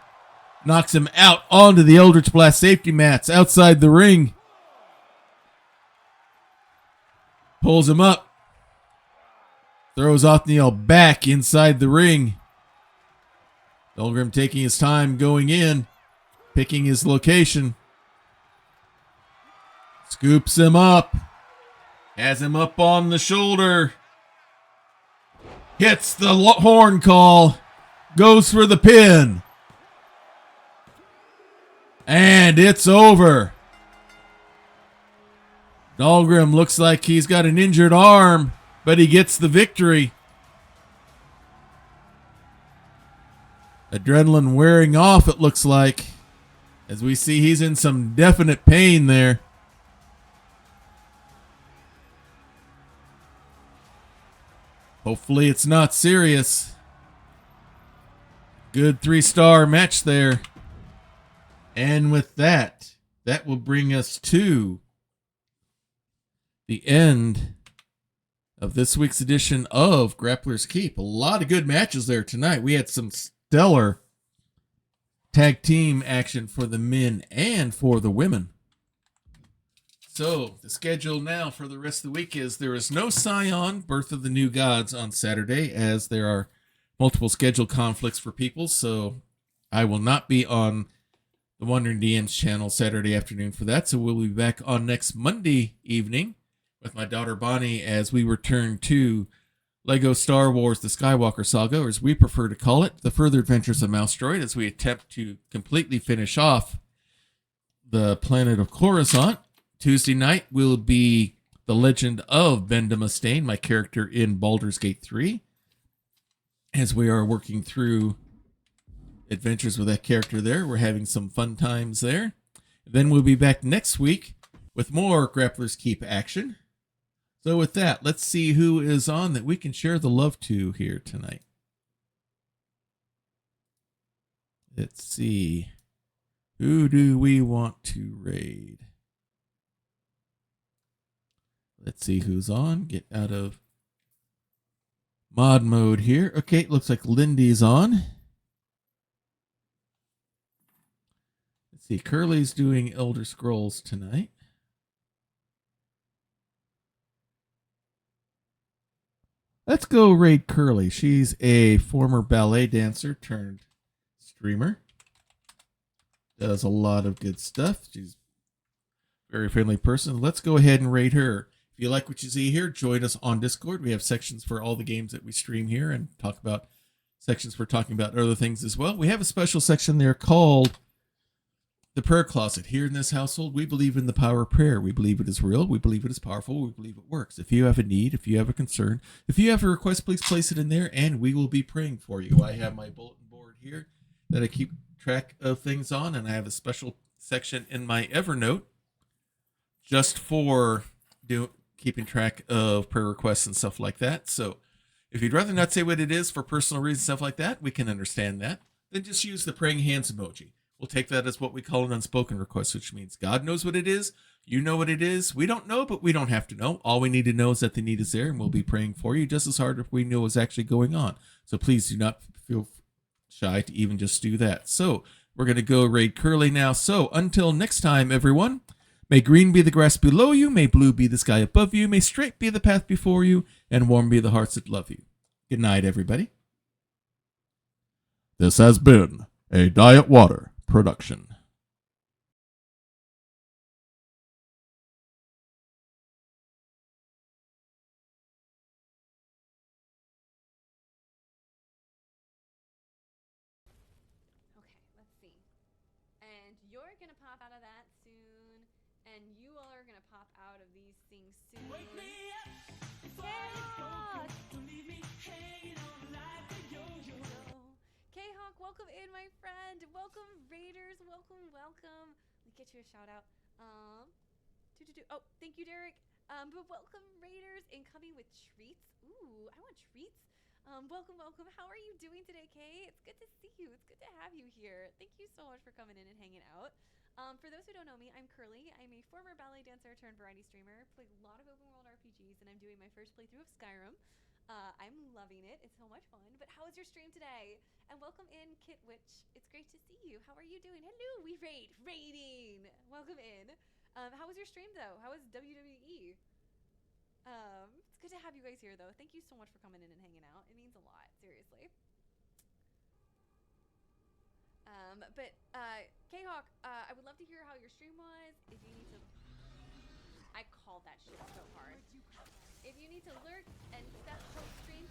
Speaker 1: Knocks him out onto the Eldritch Blast safety mats outside the ring. Pulls him up. Throws Othniel back inside the ring. Dolgrim taking his time going in. Picking his location. Scoops him up. Has him up on the shoulder. Hits the horn call. Goes for the pin. And it's over. Dolgrim looks like he's got an injured arm, but he gets the victory. Adrenaline wearing off, it looks like. As we see, he's in some definite pain there. Hopefully it's not serious. Good 3-star match there. And with that, that will bring us to the end of this week's edition of Grappler's Keep. A lot of good matches there tonight. We had some stellar tag team action for the men and for the women. So the schedule now for the rest of the week is there is no Scion, Birth of the New Gods on Saturday, as there are multiple schedule conflicts for people. So I will not be on the Wandering DM's channel Saturday afternoon for that. So we'll be back on next Monday evening with my daughter Bonnie as we return to Lego Star Wars The Skywalker Saga, or as we prefer to call it, The Further Adventures of Mouse Droid, as we attempt to completely finish off the planet of Coruscant. Tuesday night will be The Legend of Benda Mustaine, my character in Baldur's Gate 3, as we are working through adventures with that character there. We're having some fun times there. Then we'll be back next week with more Grappler's Keep action. So with that, let's see who is on that we can share the love to here tonight. Let's see. Who do we want to raid? Let's see who's on. Get out of mod mode here. Okay, it looks like Lindy's on. Let's see. Curly's doing Elder Scrolls tonight. Let's go raid Curly. She's a former ballet dancer turned streamer. Does a lot of good stuff. She's a very friendly person. Let's go ahead and raid her. If you like what you see here, join us on Discord. We have sections for all the games that we stream here and talk about sections for talking about other things as well. We have a special section there called the Prayer Closet. Here in this household, we believe in the power of prayer. We believe it is real. We believe it is powerful. We believe it works. If you have a need, if you have a concern, if you have a request, please place it in there and we will be praying for you. I have my bulletin board here that I keep track of things on, and I have a special section in my Evernote just for keeping track of prayer requests and stuff like that. So if you'd rather not say what it is for personal reasons, stuff like that, we can understand that. Then just use the praying hands emoji. We'll take that as what we call an unspoken request, which means God knows what it is. You know what it is. We don't know, but we don't have to know. All we need to know is that the need is there, and we'll be praying for you just as hard if we know what's actually going on. So please do not feel shy to even just do that. So we're going to go raid Curly now. So until next time, everyone, may green be the grass below you, may blue be the sky above you, may straight be the path before you, and warm be the hearts that love you. Good night, everybody. This has been a Diet Water production.
Speaker 3: Okay, let's see. And you're gonna pop out of that soon, and you all are gonna pop out of these things soon.
Speaker 2: Wake me up
Speaker 3: K-Hawk!
Speaker 2: don't leave me hanging on like a yo-yo.
Speaker 3: K-Hawk, welcome in, my friend. Welcome, Raiders. Welcome, welcome. Let me get you a shout out. Oh, thank you, Derek. But welcome, Raiders, incoming with treats. Ooh, I want treats. Welcome, welcome. How are you doing today, Kay? It's good to see you. It's good to have you here. Thank you so much for coming in and hanging out. For those who don't know me, I'm Curly. I'm a former ballet dancer turned variety streamer. Play a lot of open world RPGs, and I'm doing my first playthrough of Skyrim. I'm loving it. It's so much fun. But how was your stream today? And welcome in, Kit Witch. It's great to see you. How are you doing? Hello, we raiding. Welcome in. How was your stream though? How was WWE? It's good to have you guys here though. Thank you so much for coming in and hanging out. It means a lot, seriously. K-Hawk, I would love to hear how your stream was. If you need to, I called that shit so hard. If you need to lurk and set post stream,